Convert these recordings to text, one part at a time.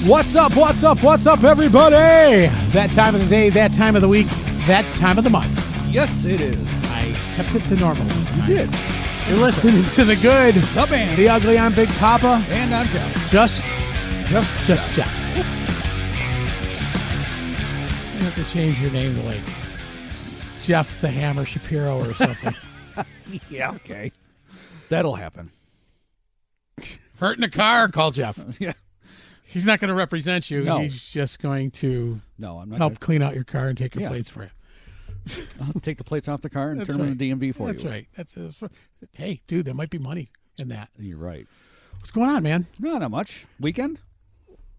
What's up, everybody? That time of the day, that time of the week, that time of the month. Yes, it is. I kept it to normal this time. You did. You're listening to the good, The band. the ugly. I'm Big Papa. And I'm Jeff. Just Jeff. You have to change your name to like Jeff the Hammer Shapiro or something. Yeah, okay. That'll happen. Hurt in a car? Call Jeff. Yeah. He's not going to represent you. No. He's just going to No, I'm not. help clean out your car and take your Yeah. plates for you. I'll take the plates off the car and That's turn them right. in the DMV for That's you. right. Hey, dude, there might be money in that. You're right. What's going on, man? No, not much. Weekend?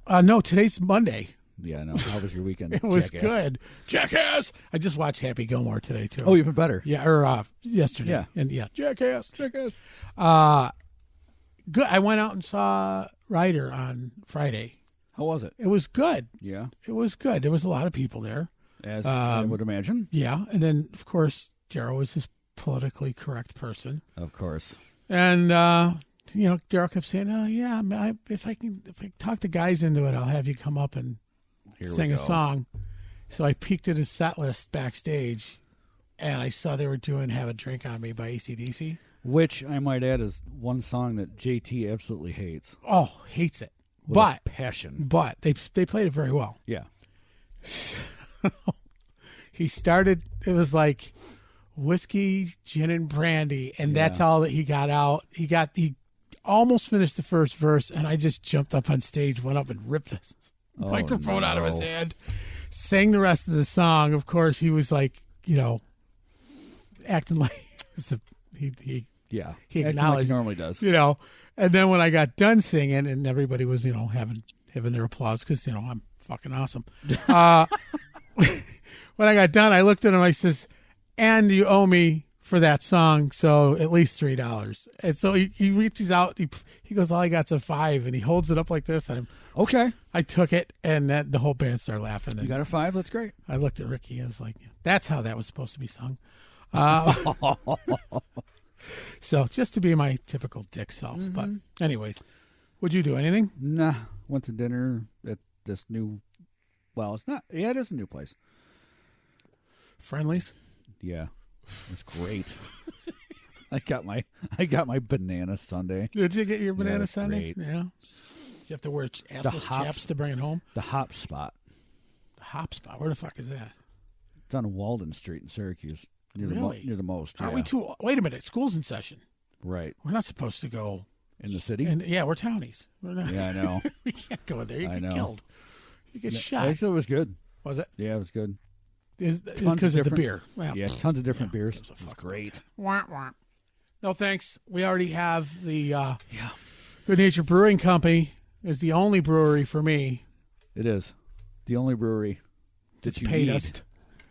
No, today's Monday. Yeah, no. How was your weekend? It was Jackass? good. Jackass! I just watched Happy Gilmore today, too. Oh, even better. Yeah, or yesterday. Yeah. And yeah, Jackass. Jackass. Good. I went out and saw Ryder on Friday. How was it? It was good. Yeah. It was good. There was a lot of people there. As I would imagine. Yeah. And then, of course, Daryl was this politically correct person. Of course. And, Daryl kept saying, oh, yeah, if I talk the guys into it, I'll have you come up and sing a song. So I peeked at his set list backstage, and I saw they were doing Have a Drink on Me by AC/DC. Which, I might add, is one song that JT absolutely hates. Oh, hates it. With But a passion. But they played it very well. Yeah. He started, it was like whiskey, gin, and brandy, and that's all that he got out. He almost finished the first verse, and I just jumped up on stage, went up and ripped this microphone out of his hand, sang the rest of the song. Of course, he was like, acting like he acknowledged like he normally does. And then when I got done singing, and everybody was, having their applause because, I'm fucking awesome. When I got done, I looked at him. I says, "And you owe me for that song, so at least $3." And so he reaches out. He goes, "All I got's a $5," and he holds it up like this. And Okay. I took it, and the whole band started laughing. And You got a 5? That's great. I looked at Ricky. I was like, "That's how that was supposed to be sung." So just to be my typical dick self. Mm-hmm. But anyways, would you do anything? Nah. Went to dinner at this new... Well, it's not... Yeah, it is a new place. Friendlies? Yeah. It was great. I got my banana sundae. Did you get your Yeah, banana it's sundae? great. Yeah. Did you have to wear assless chaps to bring it home? The Hop Spot. The Hop Spot? Where the fuck is that? It's on Walden Street in Syracuse. Really? Near the most. Aren't yeah. we too... Wait a minute. School's in session. Right. We're not supposed to go... In the city? Yeah, we're townies. We're not. Yeah, I know. We can't go there. You I get know. killed. You get shot. Actually, it was good. Was it? Yeah, it was good. Because of the beer. Well, Yeah, tons of different beers. It was It was great. Wah, wah. No, thanks. We already have the Good Nature Brewing Company is the only brewery for me. It is. The only brewery That's that you paid need. us.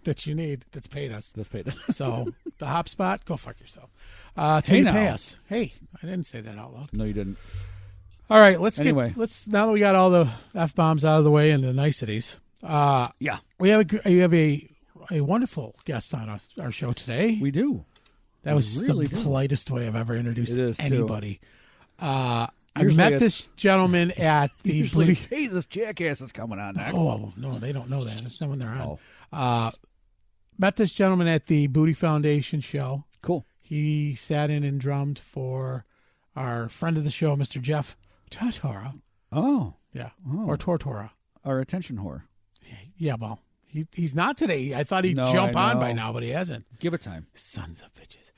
That's paid us. That's paid us. So the Hop Spot, go fuck yourself. Hey, Pay now. us. Hey, I didn't say that out loud. No, you didn't. All right, let's Anyway. now that we got all the F-bombs out of the way and the niceties. Yeah. We have a wonderful guest on our show today. We do. That was really the do. politest way I've ever introduced It is, too. anybody. I Usually met it's- this gentleman at the Usually, Booty. hey, this jackass is coming on next. Oh no, they don't know that. It's not when they're on. Oh. Met this gentleman at the Booty Foundation show. Cool. He sat in and drummed for our friend of the show, Mr. Jeff Tortora. Oh. Yeah, Oh. or Tortora. Our attention whore. Yeah, well, he's not today. I thought he'd No, jump I on know. by now, but he hasn't. Give it time. Sons of bitches.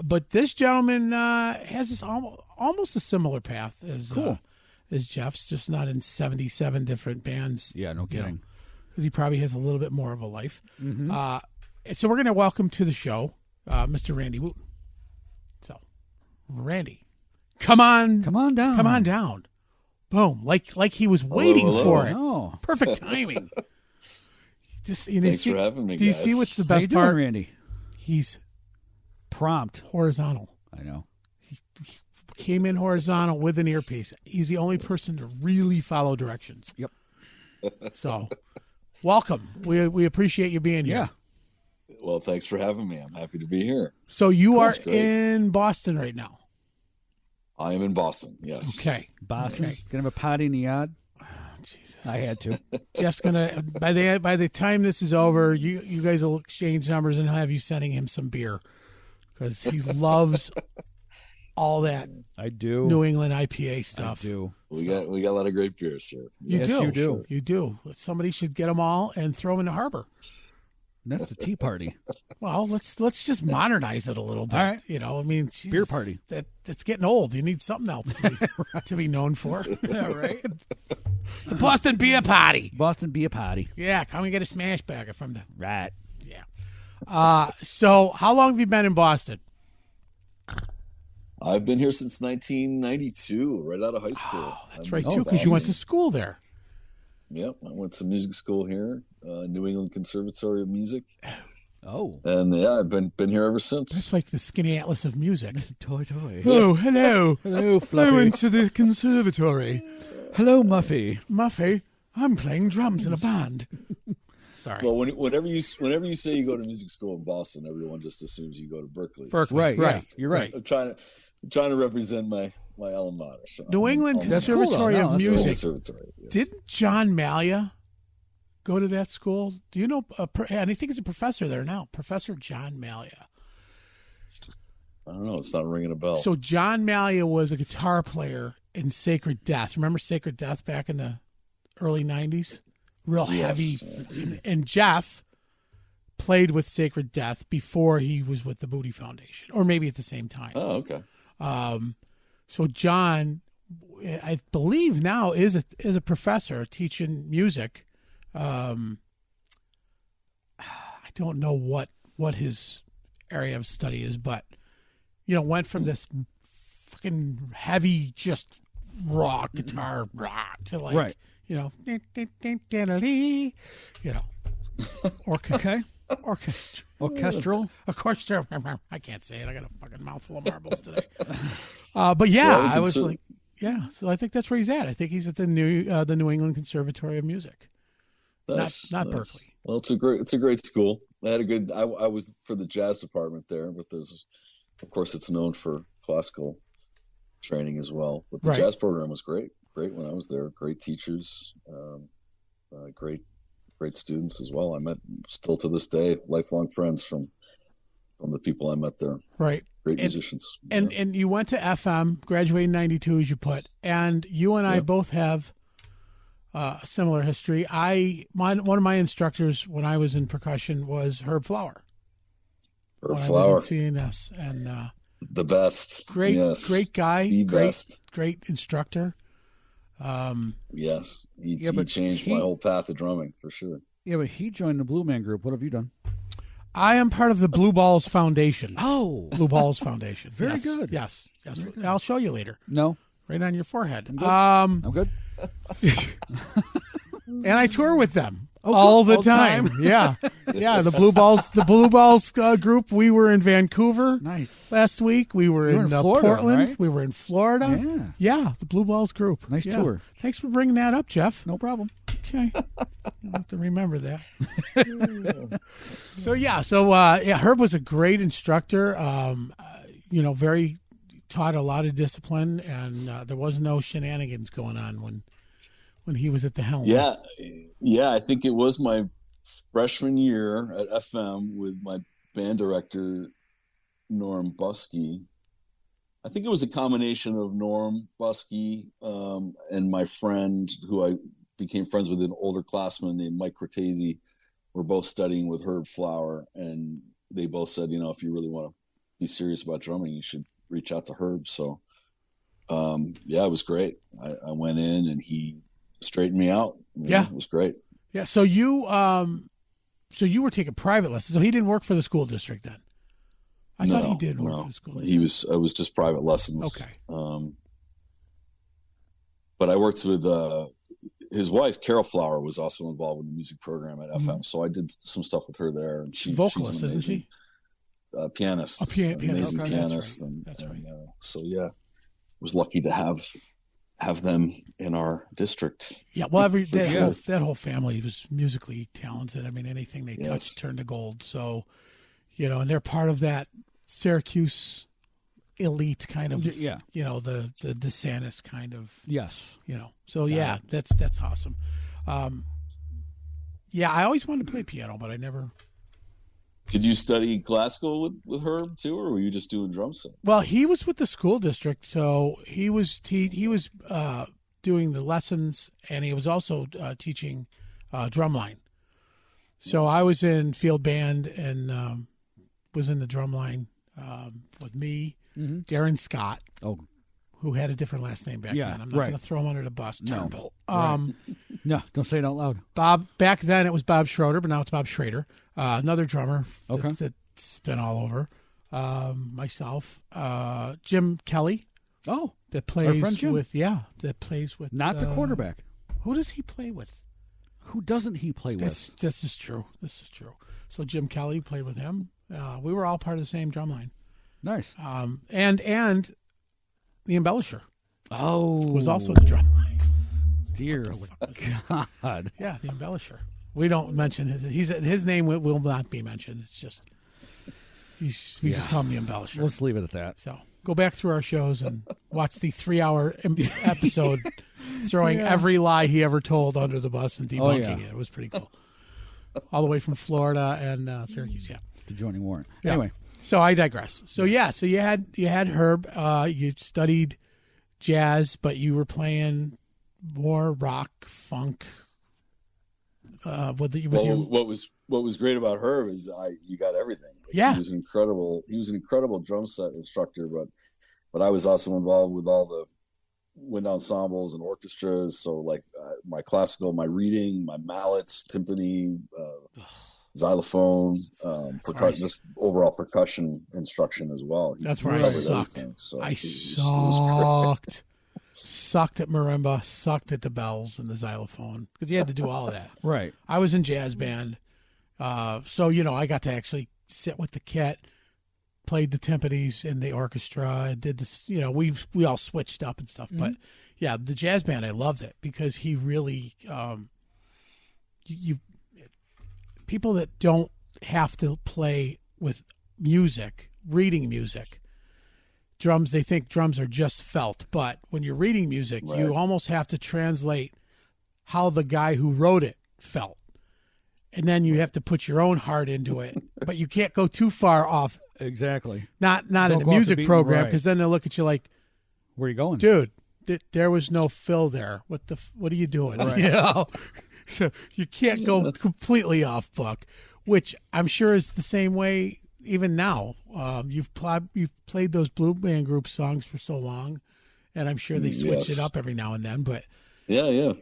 But this gentleman has this almost a similar path as Jeff's, just not in 77 different bands. Yeah, no kidding. Because he probably has a little bit more of a life. Mm-hmm. So we're going to welcome to the show Mr. Randy Wooten. So, Randy, come on down. Come on down. Boom. Like he was waiting hello. for it. Oh. Perfect timing. Thanks for having me, Do you guys. see what's the How best you doing, part? Randy? He's Prompt. horizontal. I know. Came in horizontal with an earpiece. He's the only person to really follow directions. Yep. So, welcome. We appreciate you being here. Yeah. Well, thanks for having me. I'm happy to be here. So you are That's great. in Boston right now. I am in Boston. Yes. Okay. Boston. Okay. Gonna have a party in the yard. Jesus. I had to. Jeff's gonna by the time this is over, you guys will exchange numbers and I'll have you sending him some beer because he loves all that. I do. New England IPA stuff. I do. We got a lot of great beers, sir. Yes, you do. You do. Somebody should get them all and throw them in the harbor. And that's the tea party. Well, let's just modernize it a little bit. All right. You know, I mean, geez, beer party. That's getting old. You need something else to be known for. Yeah, right. The Boston Beer Party. Boston Beer Party. Yeah, come and get a smash burger from the. Right. Yeah. So how long have you been in Boston? I've been here since 1992, right out of high school. Oh, that's right, too, because you went to school there. Yep, I went to music school here, New England Conservatory of Music. Oh. And yeah, I've been here ever since. That's like the skinny atlas of music. Toy. Oh, hello. Hello, Fluffy. I went to the conservatory. Hello, Muffy. Muffy, I'm playing drums in a band. Sorry. Well, whenever you say you go to music school in Boston, everyone just assumes you go to Berkeley. Right. Right. Yeah, you're right. I'm trying to represent my alma mater. So New England Conservatory of Music. Yes. Didn't John Malia go to that school? Do you know? And I think he's a professor there now. Professor John Malia. I don't know. It's not ringing a bell. So John Malia was a guitar player in Sacred Death. Remember Sacred Death back in the early 90s? Real heavy. And Jeff played with Sacred Death before he was with the Booty Foundation, or maybe at the same time. Oh, okay. So John, I believe now is a professor teaching music. I don't know what his area of study is, but went from this fucking heavy, just raw guitar to like right. Orchestral. I can't say it. I got a fucking mouthful of marbles today. But yeah, I was like, yeah. So I think that's where he's at. I think he's at the New England Conservatory of Music. Nice, not nice. Berkeley. Well, it's a great school. I had a good. I was for the jazz department there, but there's, of course, it's known for classical training as well. But the jazz program was great. Great when I was there. Great teachers. Great students as well. I met still to this day lifelong friends from the people I met there. Right. Great musicians. And you went to FM, graduated in 92 as you put, and you and I both have a similar history. One of my instructors when I was in percussion was Herb Flower. Herb Flower. I was in CNS and the best. Great guy. The best. Great instructor. Yes, he changed my whole path of drumming for sure. Yeah, but he joined the Blue Man Group. What have you done? I am part of the Blue Balls Foundation. Oh, Blue Balls Foundation. Very good. Yes. I'll show you later. No, right on your forehead. I'm good. And I tour with them all the time. Yeah. The Blue Balls group. We were in Vancouver. Nice. Last week we were in Florida, Portland. right? We were in Florida. Yeah. The Blue Balls group. Nice tour. Thanks for bringing that up, Jeff. No problem. Okay. I'll have to remember that. So Herb was a great instructor. Taught a lot of discipline, and there was no shenanigans going on when he was at the helm. Yeah. I think it was my freshman year at FM with my band director, Norm Buskey. I think it was a combination of Norm Buskey and my friend who I became friends with, an older classman named Mike Cortese. We're both studying with Herb Flower, and they both said, if you really want to be serious about drumming, you should reach out to Herb. So, it was great. I went in and he straightened me out. It was great. Yeah. So you were taking private lessons. So he didn't work for the school district then. I thought he did work for the school district. I was just private lessons. Okay. But I worked with his wife, Carol Flower, was also involved with the music program at FM. So I did some stuff with her there. And she's vocalist, isn't she? Pianist. Amazing pianist. That's right. So was lucky to have them in our district. Yeah, well, that whole family was musically talented. I mean, anything they touched turned to gold. So, and they're part of that Syracuse elite kind of, Yeah. you know, the DeSantis kind of, Yes. you know. So yeah, that's awesome. Yeah, I always wanted to play piano, but I never. Did you study classical with Herb too, or were you just doing drum set? Well, he was with the school district, so he was doing the lessons, and he was also teaching drumline. So I was in field band and was in the drumline with me, Darren Scott, who had a different last name back then. I'm not going to throw him under the bus. Turnbull. No, don't say it out loud. Bob. Back then it was Bob Schroeder, but now it's Bob Schrader. Another drummer that's been all over. Myself, Jim Kelly. Oh, that plays our friend Jim. That plays with not the quarterback. Who does he play with? Who doesn't he play with? This is true. So Jim Kelly played with him. We were all part of the same drum line. Nice. And the embellisher. Was also the drum line. Dear God. Yeah, the embellisher. We don't mention his name will not be mentioned. It's just we just call him the embellisher. Let's leave it at that. So go back through our shows and watch the 3-hour episode throwing every lie he ever told under the bus and debunking it. It was pretty cool. All the way from Florida and Syracuse, to joining Warren. Yeah. Anyway, so I digress. So so you had Herb. You studied jazz, but you were playing more rock, funk. What was great about Herb is you got everything. Yeah, he was an incredible drum set instructor, but I was also involved with all the wind ensembles and orchestras. So like my classical, my reading, my mallets, timpani, xylophone, percussion, just overall percussion instruction as well. That's where I sucked. So I sucked. Sucked at marimba, sucked at the bells and the xylophone because you had to do all of that. Right. I was in jazz band, so I got to actually sit with the kit, played the timpanis in the orchestra, did this. We all switched up and stuff. But yeah, the jazz band, I loved it because he really, people that don't have to play with music, reading music. Drums, they think drums are just felt, but when you're reading music, you almost have to translate how the guy who wrote it felt. And then you have to put your own heart into it, but you can't go too far off. Exactly. Not in a music program, because then they'll look at you like, where are you going? Dude, there was no fill there. What are you doing? Right. So you can't go completely off book, which I'm sure is the same way even now. You've played those blue band group songs for so long, and I'm sure they switch it up every now and then. But it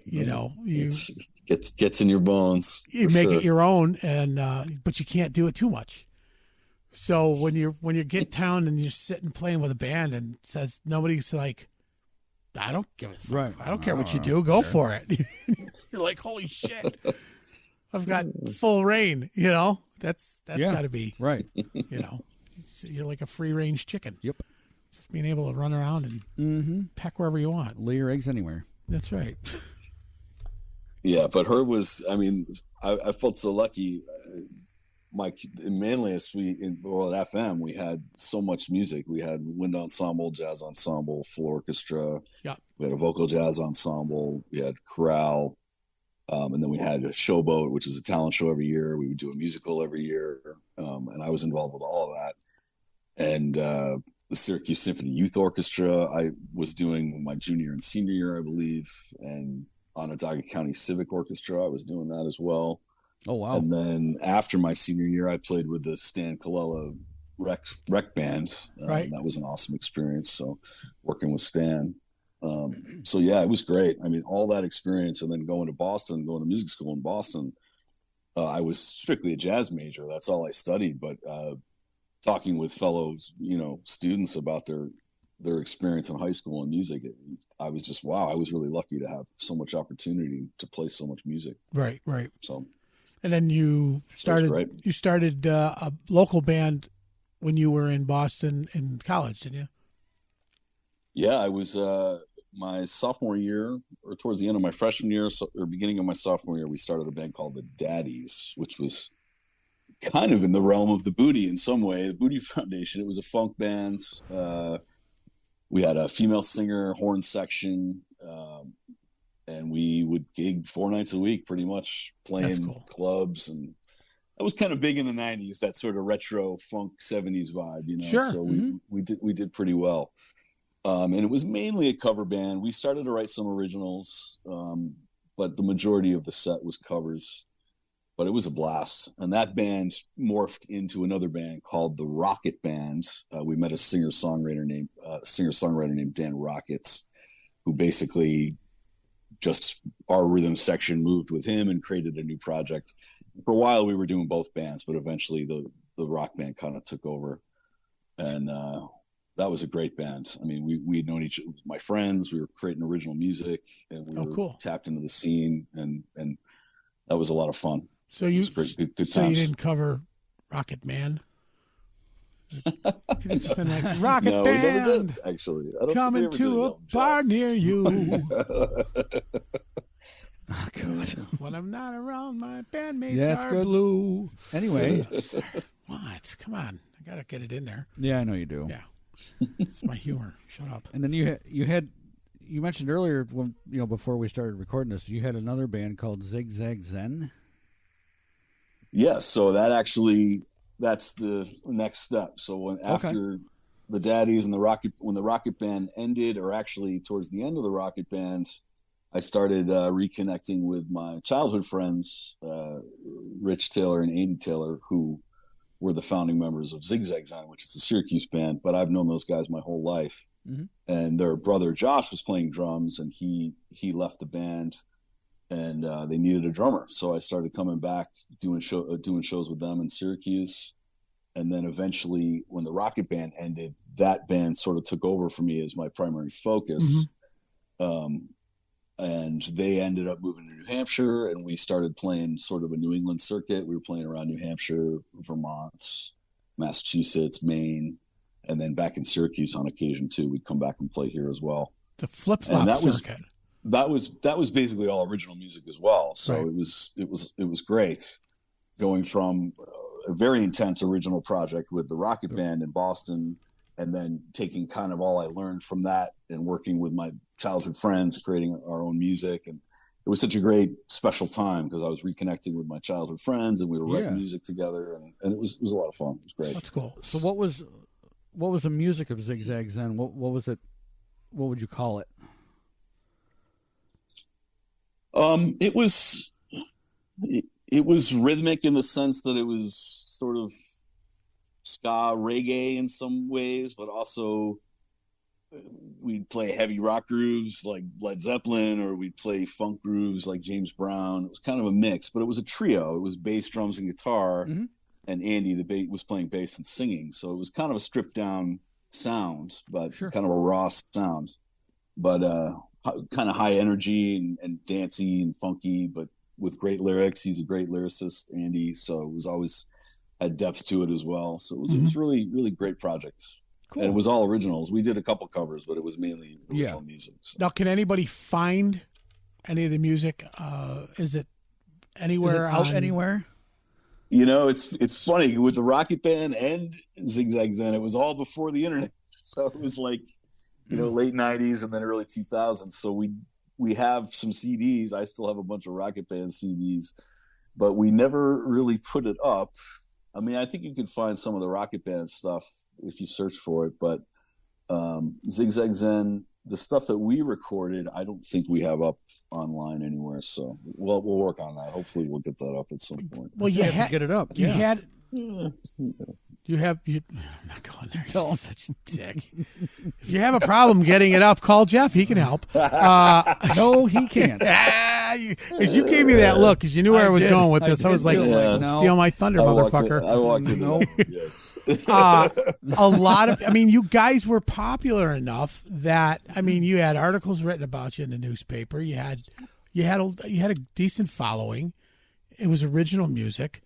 gets in your bones. You make it your own, and but you can't do it too much. So when you get down and you're sitting playing with a band, and says nobody's like, I don't give a fuck. Right. I don't care what you do. Go for it. You're like, holy shit. I've got full reign, That's got to be right. You're like a free range chicken. Yep. Just being able to run around and peck wherever you want. Lay your eggs anywhere. That's right. Yeah, but Herb was. I mean, I felt so lucky. In Manlius, at FM, we had so much music. We had wind ensemble, jazz ensemble, full orchestra. Yeah. We had a vocal jazz ensemble. We had chorale. And then we had a showboat, which is a talent show every year. We would do a musical every year. And I was involved with all of that. And the Syracuse Symphony Youth Orchestra, I was doing my junior and senior year, I believe. And Onondaga County Civic Orchestra, I was doing that as well. Oh, wow. And then after my senior year, I played with the Stan Colella rec band. Right. That was an awesome experience. So working with Stan. So yeah, it was great. I mean, all that experience, and then going to music school in Boston. I was strictly a jazz major. That's all I studied. But talking with fellow, students about their experience in high school and music, I was just, wow, I was really lucky to have so much opportunity to play so much music. Right, right. So, and then you started a local band when you were in Boston in college, didn't you? Yeah, I was my sophomore year, or towards the end of my freshman year, or beginning of my sophomore year, we started a band called the Daddies, which was kind of in the realm of the Booty in some way. The Booty Foundation. It was a funk band. We had a female singer, horn section, and we would gig 4 nights a week, pretty much playing clubs, and that was kind of big in the 90s. That sort of retro funk 70s vibe, you know. Sure. So we did pretty well, and it was mainly a cover band. We started to write some originals, but the majority of the set was covers. But it was a blast. And that band morphed into another band called the Rocket Band. We met a singer-songwriter named Dan Rockets, who basically just our rhythm section moved with him and created a new project. For a while, we were doing both bands, but eventually the rock band kind of took over. And that was a great band. I mean, we had known each other, my friends. We were creating original music, and we were tapped into the scene, and that was a lot of fun. So you, good times. So you didn't cover Rocket Man? Could have just been like, Rocket no, Band, we never did, actually. coming to a bar near you. Oh, God. When I'm not around, my bandmates are blue. Anyway. What? Come on. I got to get it in there. Yeah, I know you do. Yeah. It's my humor. Shut up. And then you mentioned earlier, when before we started recording this, you had another band called Zigzag Zen. Yes, so that's the next step. So after the Daddies and when the Rocket Band ended, or actually towards the end of the Rocket Band, I started reconnecting with my childhood friends, Rich Taylor and Andy Taylor, who were the founding members of Zigzag Zen, which is a Syracuse band. But I've known those guys my whole life. Mm-hmm. And their brother Josh was playing drums, and he left the band. And they needed a drummer, so I started coming back, doing shows with them in Syracuse. And then eventually, when the Rocket Band ended, that band sort of took over for me as my primary focus. Mm-hmm. And they ended up moving to New Hampshire, and we started playing sort of a New England circuit. We were playing around New Hampshire, Vermont, Massachusetts, Maine, and then back in Syracuse on occasion too. We'd come back and play here as well. The flip-flop circuit. That was basically all original music as well. So right. it was great going from a very intense original project with the Rocket Band in Boston, and then taking kind of all I learned from that and working with my childhood friends, creating our own music. And it was such a great special time because I was reconnecting with my childhood friends, and we were writing music together, and it was a lot of fun. It was great. That's cool. So what was the music of Zigzag Zen? What was it? What would you call it? It was rhythmic in the sense that it was sort of ska reggae in some ways, but also we'd play heavy rock grooves like Led Zeppelin, or we'd play funk grooves like James Brown. It was kind of a mix, but it was a trio. It was bass, drums, and guitar, mm-hmm. and Andy, the was playing bass and singing. So it was kind of a stripped down sound, but kind of a raw sound, but kind of high energy and dancey and funky, but with great lyrics. He's a great lyricist, Andy, so it was always had depth to it as well. So it was really, really great project. Cool. And it was all originals. We did a couple covers, but it was mainly original music. So. Now, can anybody find any of the music? Is it anywhere? Is it out anywhere? It's funny with the Rocket Band and Zigzag Zen. It was all before the internet, so it was like late '90s and then early 2000s. So we have some CDs. I still have a bunch of Rocket Band CDs, but we never really put it up. I mean, I think you could find some of the Rocket Band stuff if you search for it, but Zigzag Zen, the stuff that we recorded, I don't think we have up online anywhere. So we'll work on that. Hopefully we'll get that up at some point. Well, you have to get it up. You had. I'm not going there. You're such a dick. If you have a problem getting it up, call Jeff. He can help. No, he can't. Because you gave me that look because you knew where I was going with this. I was like, steal my thunder, motherfucker. I walked in. Yes. A lot of, you guys were popular enough that, you had articles written about you in the newspaper. You had a decent following. It was original music.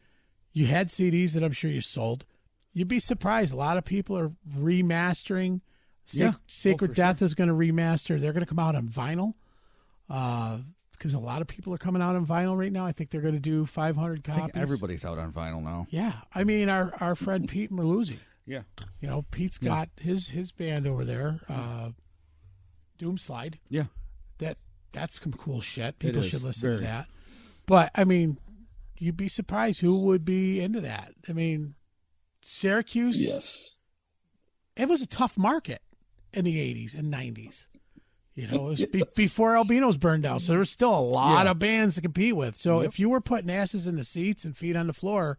You had CDs that I'm sure you sold. You'd be surprised. A lot of people are remastering. Sacred Death is going to remaster. They're going to come out on vinyl. because a lot of people are coming out on vinyl right now. I think they're going to do 500 copies. I think everybody's out on vinyl now. Yeah. I mean, our friend Pete Merluzzi. Yeah. You know, Pete's got his band over there, Doomslide. Yeah. That's some cool shit. People should listen Very. to that. But, I mean, you'd be surprised who would be into that. I mean, Syracuse. Yes. It was a tough market in the 80s and 90s. You know, it was before Albino's burned out. So there was still a lot of bands to compete with. So if you were putting asses in the seats and feet on the floor,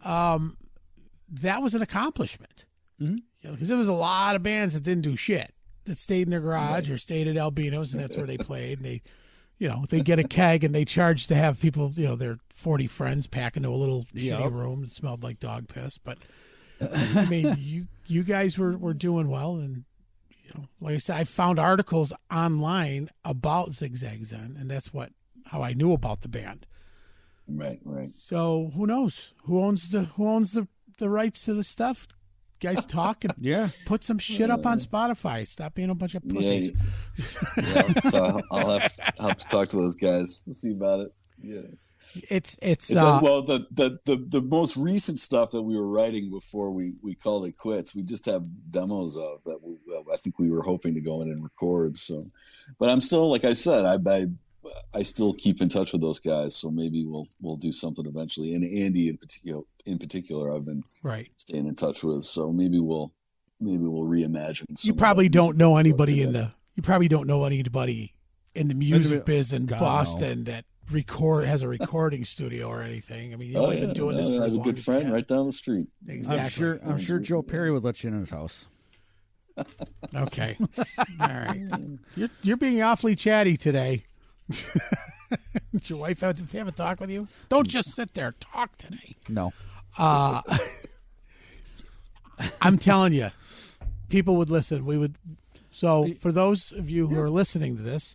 that was an accomplishment. Mm-hmm. You know, because there was a lot of bands that didn't do shit, that stayed in their garage or stayed at Albino's, and that's where they played. And they get a keg and they charge to have people, their 40 friends pack into a little shitty room that smelled like dog piss. But I mean, you guys were doing well, and like I said, I found articles online about Zig Zag Zen, and that's how I knew about the band. Right. So who knows who owns the rights to the stuff? Guys, talk and put some shit up on Spotify. Stop being a bunch of pussies. So I'll have to talk to those guys to see about it. Yeah. It's well, the most recent stuff that we were writing before we called it quits, we just have demos of that. I think we were hoping to go in and record. So, but I'm still, like I said, I still keep in touch with those guys. So maybe we'll do something eventually. And Andy in particular, I've been staying in touch with. So maybe we'll reimagine. You probably don't know anybody You probably don't know anybody in the music biz in Boston that has a recording studio or anything. I mean, you've only been doing this for as a good friend right down the street. Exactly. I'm sure Joe Perry would let you in his house. Okay. All right. You're being awfully chatty today. Did your wife have a talk with you? Don't just sit there. Talk today. No. I'm telling you, people would listen. We would. So for those of you who are listening to this,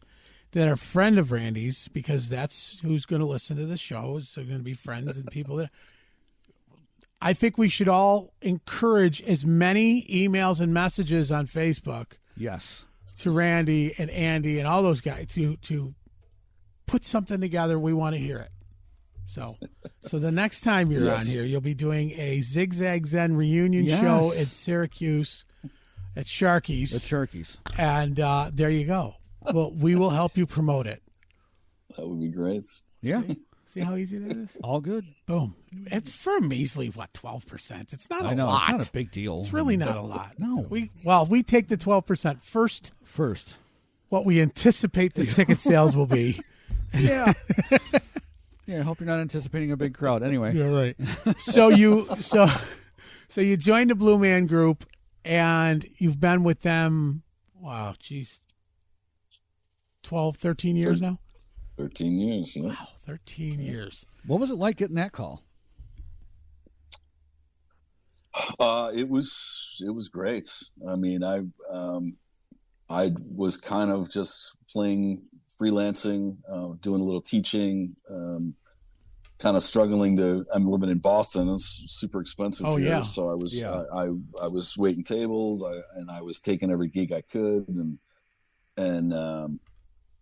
that are a friend of Randy's, because that's who's going to listen to the shows. They're going to be friends and people that. I think we should all encourage as many emails and messages on Facebook. Yes. To Randy and Andy and all those guys to put something together. We want to hear it. So the next time you're on here, you'll be doing a Zig Zag Zen reunion show at Syracuse at Sharky's. And there you go. Well, we will help you promote it. That would be great. Yeah. See how easy that is? All good. Boom. It's for a measly, 12%. It's not a lot. It's not a big deal. It's really not a lot. No. We take the 12% first. What we anticipate this ticket sales will be. Yeah. Yeah, I hope you're not anticipating a big crowd. Anyway. You're right. So you joined the Blue Man Group, and you've been with them, 12, 13 years now? 13 years, yeah. Wow, 13 years. What was it like getting that call? It was great. I mean, I was kind of just playing, freelancing, doing a little teaching, kind of struggling I'm living in Boston. It's super expensive here. Yeah. So I was waiting tables, and I was taking every gig I could. And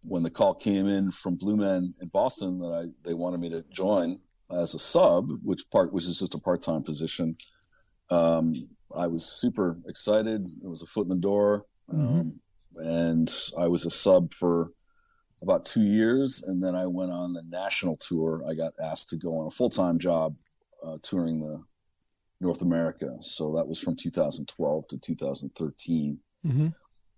when the call came in from Blue Man in Boston that they wanted me to join as a sub, which is just a part-time position, I was super excited. It was a foot in the door. And I was a sub for about 2 years, and then I went on the national tour. I got asked to go on a full-time job touring the North America. So that was from 2012 to 2013.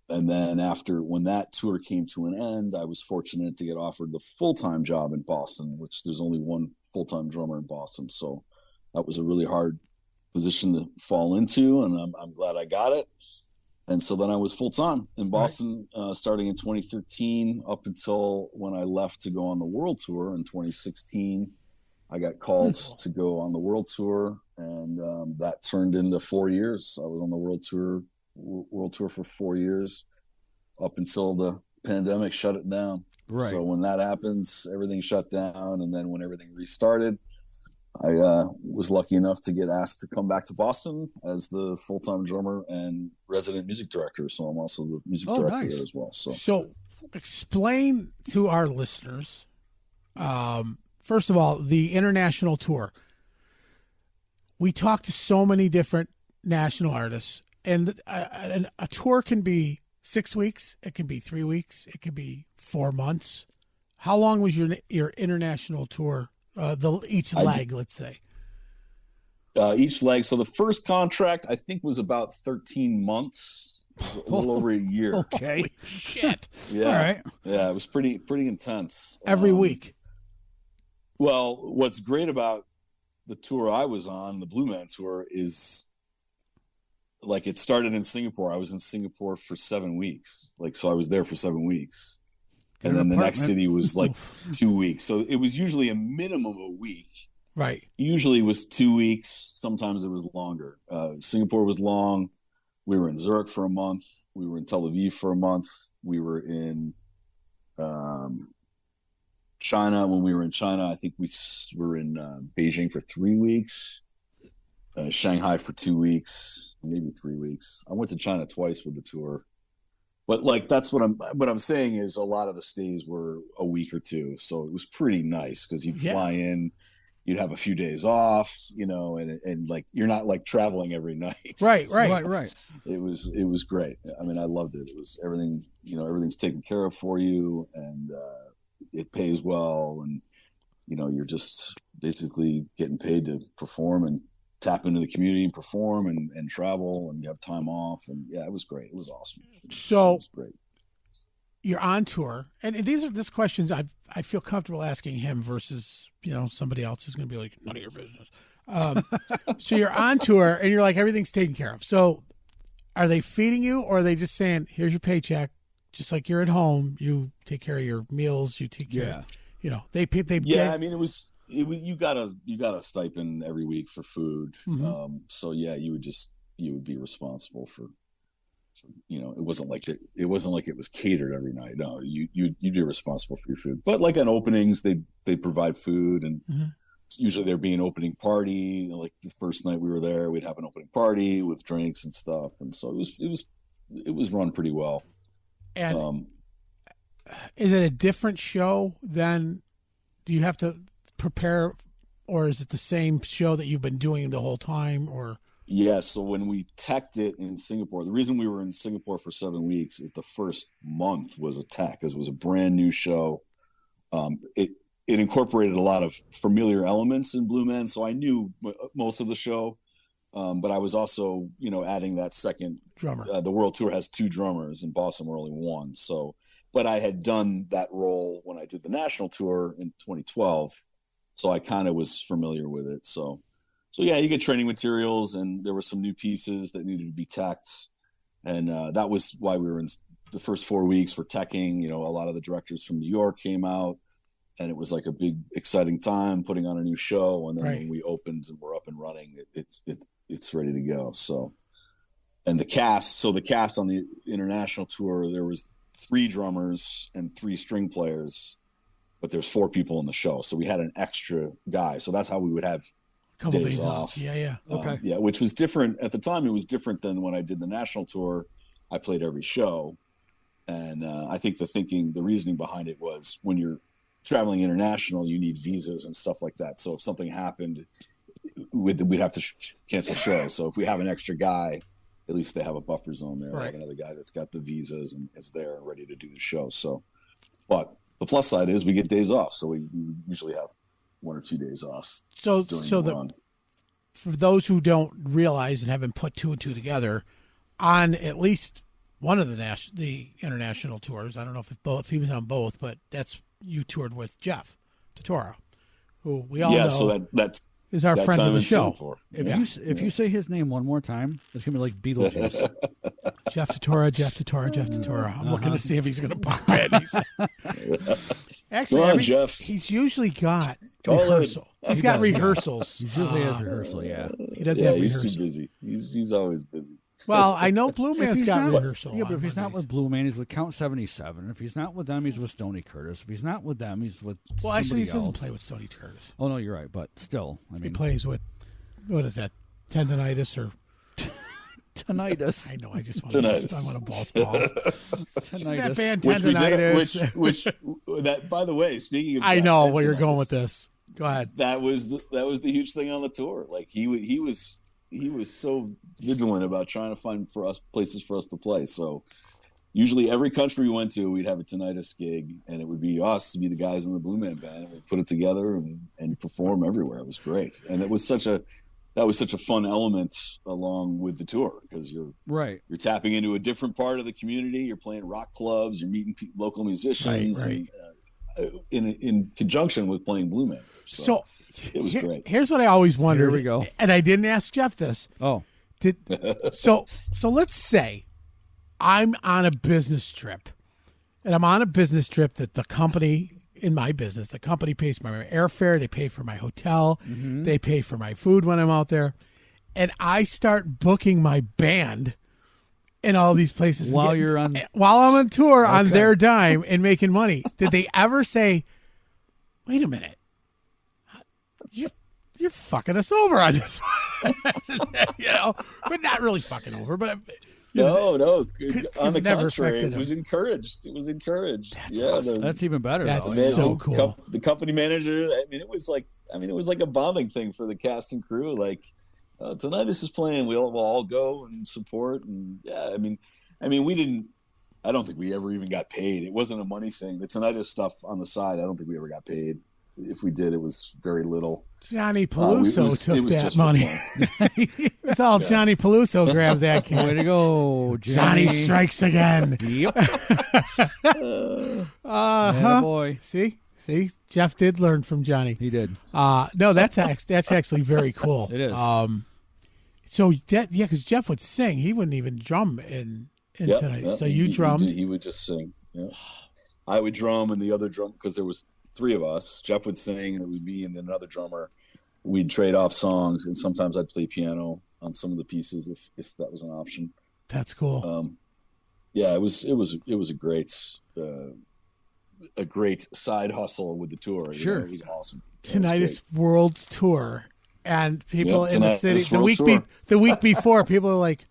And then when that tour came to an end, I was fortunate to get offered the full-time job in Boston, which there's only one full-time drummer in Boston. So that was a really hard position to fall into, and I'm glad I got it. And so then I was full-time in Boston, starting in 2013 up until when I left to go on the world tour in 2016. I got called to go on the world tour, and that turned into 4 years. I was on the world tour for 4 years up until the pandemic shut it down. Right. So when that happens, everything shut down. And then when everything restarted, I was lucky enough to get asked to come back to Boston as the full-time drummer and resident music director. So I'm also the music director there as well. So explain to our listeners, first of all, the international tour. We talk to so many different national artists, and a tour can be 6 weeks. It can be 3 weeks. It can be 4 months. How long was your international tour? Each leg, let's say. Each leg. So the first contract, I think, was about 13 months, a little over a year. Okay. Holy shit. Yeah. All right. Yeah, it was pretty intense. Every week. Well, what's great about the tour I was on, the Blue Man tour, is like it started in Singapore. I was in Singapore for 7 weeks. So I was there for 7 weeks. And then the next city was like 2 weeks. So it was usually a minimum of a week. Right. Usually it was 2 weeks. Sometimes it was longer. Singapore was long. We were in Zurich for a month. We were in Tel Aviv for a month. We were in China. When we were in China, I think we were in Beijing for 3 weeks. Shanghai for 2 weeks, maybe 3 weeks. I went to China twice with the tour. But like that's what I'm saying is a lot of the stays were a week or two, so it was pretty nice because you'd fly in, you'd have a few days off, and like you're not like traveling every night. Right. It was great. I mean, I loved it. It was everything, everything's taken care of for you, and it pays well, and you're just basically getting paid to perform and tap into the community and perform and travel, and you have time off, and it was great. It was awesome. It was great. You're on tour, and these questions I feel comfortable asking him versus somebody else who's going to be like, none of your business. So you're on tour and you're like, everything's taken care of. So are they feeding you, or are they just saying, here's your paycheck, just like you're at home, you take care of your meals, you take care of, they I mean, you got a stipend every week for food. Mm-hmm. So you would be responsible for it wasn't like it was catered every night. No, you'd be responsible for your food. But like on openings, they provide food, and usually there'd be an opening party. Like the first night we were there, we'd have an opening party with drinks and stuff, and so it was run pretty well. And is it a different show than? Do you have to prepare, or is it the same show that you've been doing the whole time? Or so when we teched it in Singapore, the reason we were in Singapore for 7 weeks is the first month was a tech, because it was a brand new show. It incorporated a lot of familiar elements in Blue Man, so I knew most of the show, but I was also adding that second drummer. The world tour has 2 drummers, and Boston were only 1. So but I had done that role when I did the national tour in 2012. So I kind of was familiar with it. So you get training materials, and there were some new pieces that needed to be teched. And that was why we were in the first 4 weeks. We're teching, a lot of the directors from New York came out, and it was like a big, exciting time putting on a new show. And then when we opened and we're up and running, it's ready to go. So, and the cast on the international tour, there was 3 drummers and 3 string players, but there's 4 people in the show. So we had an extra guy. So that's how we would have a couple days off. Yeah. Okay. Which was different at the time. It was different than when I did the national tour. I played every show. And I think the reasoning behind it was when you're traveling international, you need visas and stuff like that. So if something happened, we'd have to cancel shows. So if we have an extra guy, at least they have a buffer zone there. Like another guy that's got the visas and is there and ready to do the show. So, but the plus side is we get days off. So we usually have 1 or 2 days off. So for those who don't realize and haven't put 2 and 2 together, on at least one of the international tours, I don't know if he was on both, but you toured with Jeff Totoro, who we all know. So that's is our friend of the show. If you say his name one more time, it's gonna be like Beetlejuice. Jeff Totoro. I'm looking to see if he's gonna pop in. Actually, Jeff. He's usually got rehearsal. He's got rehearsals. He usually has rehearsal. Yeah, he does have rehearsal. He's too busy. He's always busy. Well, I know Blue Man's got rehearsal. Yeah, but if he's not with Blue Man, he's with Count 77. If he's not with them, he's with Stoney Curtis. If he's not with them, he's with actually, he else. doesn't play with Stoney Curtis. Oh, no, you're right. But still, I mean, he plays with, what is that, tendonitis or Tinnitus. I know. I just want Tinnitus. I want to balls. That Tinnitus. band Which we Tendinitis. did, which that, by the way, speaking of, I know band where you're going tinnitus, with this. Go ahead. That was the huge thing on the tour. Like he was so vigilant about trying to find for us places for us to play. So usually every country we went to, we'd have a tinnitus gig, and it would be us to be the guys in the Blue Man Band, and we'd put it together and perform everywhere. It was great, and that was such a fun element along with the tour, because you're tapping into a different part of the community. You're playing rock clubs. You're meeting local musicians, Right. And, in conjunction with playing Blue Man. So it was great. Here's what I always wondered. Here we go. And I didn't ask Jeff this. Oh, So let's say I'm on a business trip, and I'm on a business trip that the company in my business, the company pays for my airfare, they pay for my hotel, they pay for my food when I'm out there, and I start booking my band in all these places while I'm on tour on their dime and making money. Did they ever say, "Wait a minute, you're fucking us over on this one"? But not really fucking over, but. No. On the never contrary, affected it was encouraged. That's awesome. that's even better. That's though. so cool. The company manager. It was like a bonding thing for the cast and crew. Like, tonight this is playing. We'll all go and support. And we didn't. I don't think we ever even got paid. It wasn't a money thing. The tinnitus stuff on the side, I don't think we ever got paid. If we did, it was very little. Johnny Peluso took that just money. It's all Johnny Peluso grabbed that kid. Way to go, Johnny strikes again. Yep. Boy. See, Jeff did learn from Johnny. He did. No, that's actually very cool. It is. So because Jeff would sing, he wouldn't even drum in tonight. Yeah, so you drummed. He would just sing. Yeah. I would drum, and the other drum, because there was three of us. Jeff would sing, and it was me and then another drummer. We'd trade off songs, and sometimes I'd play piano on some of the pieces if that was an option. That's cool. It was a great side hustle with the tour. Sure, it was awesome. Tinnitus World Tour, and people in the city the week before, people are like,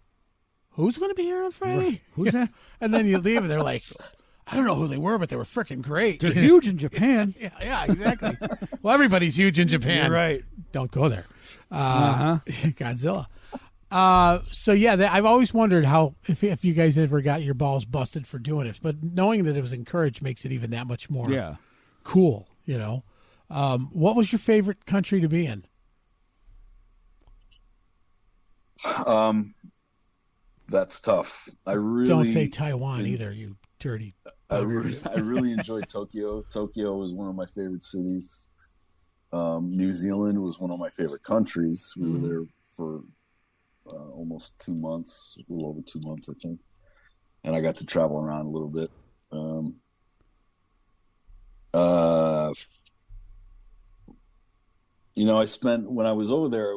"Who's going to be here on Friday? Who's that?" And then you leave, and they're like, I don't know who they were, but they were freaking great. They're huge in Japan. Yeah, exactly. Well, everybody's huge in Japan. You're right. Don't go there. Godzilla. I've always wondered how if you guys ever got your balls busted for doing it, but knowing that it was encouraged makes it even that much more cool. What was your favorite country to be in? That's tough. I really don't say Taiwan either. You dirty. I really enjoyed Tokyo. Tokyo was one of my favorite cities. New Zealand was one of my favorite countries. We were there for almost 2 months, a little over 2 months, I think. And I got to travel around a little bit. I spent, when I was over there,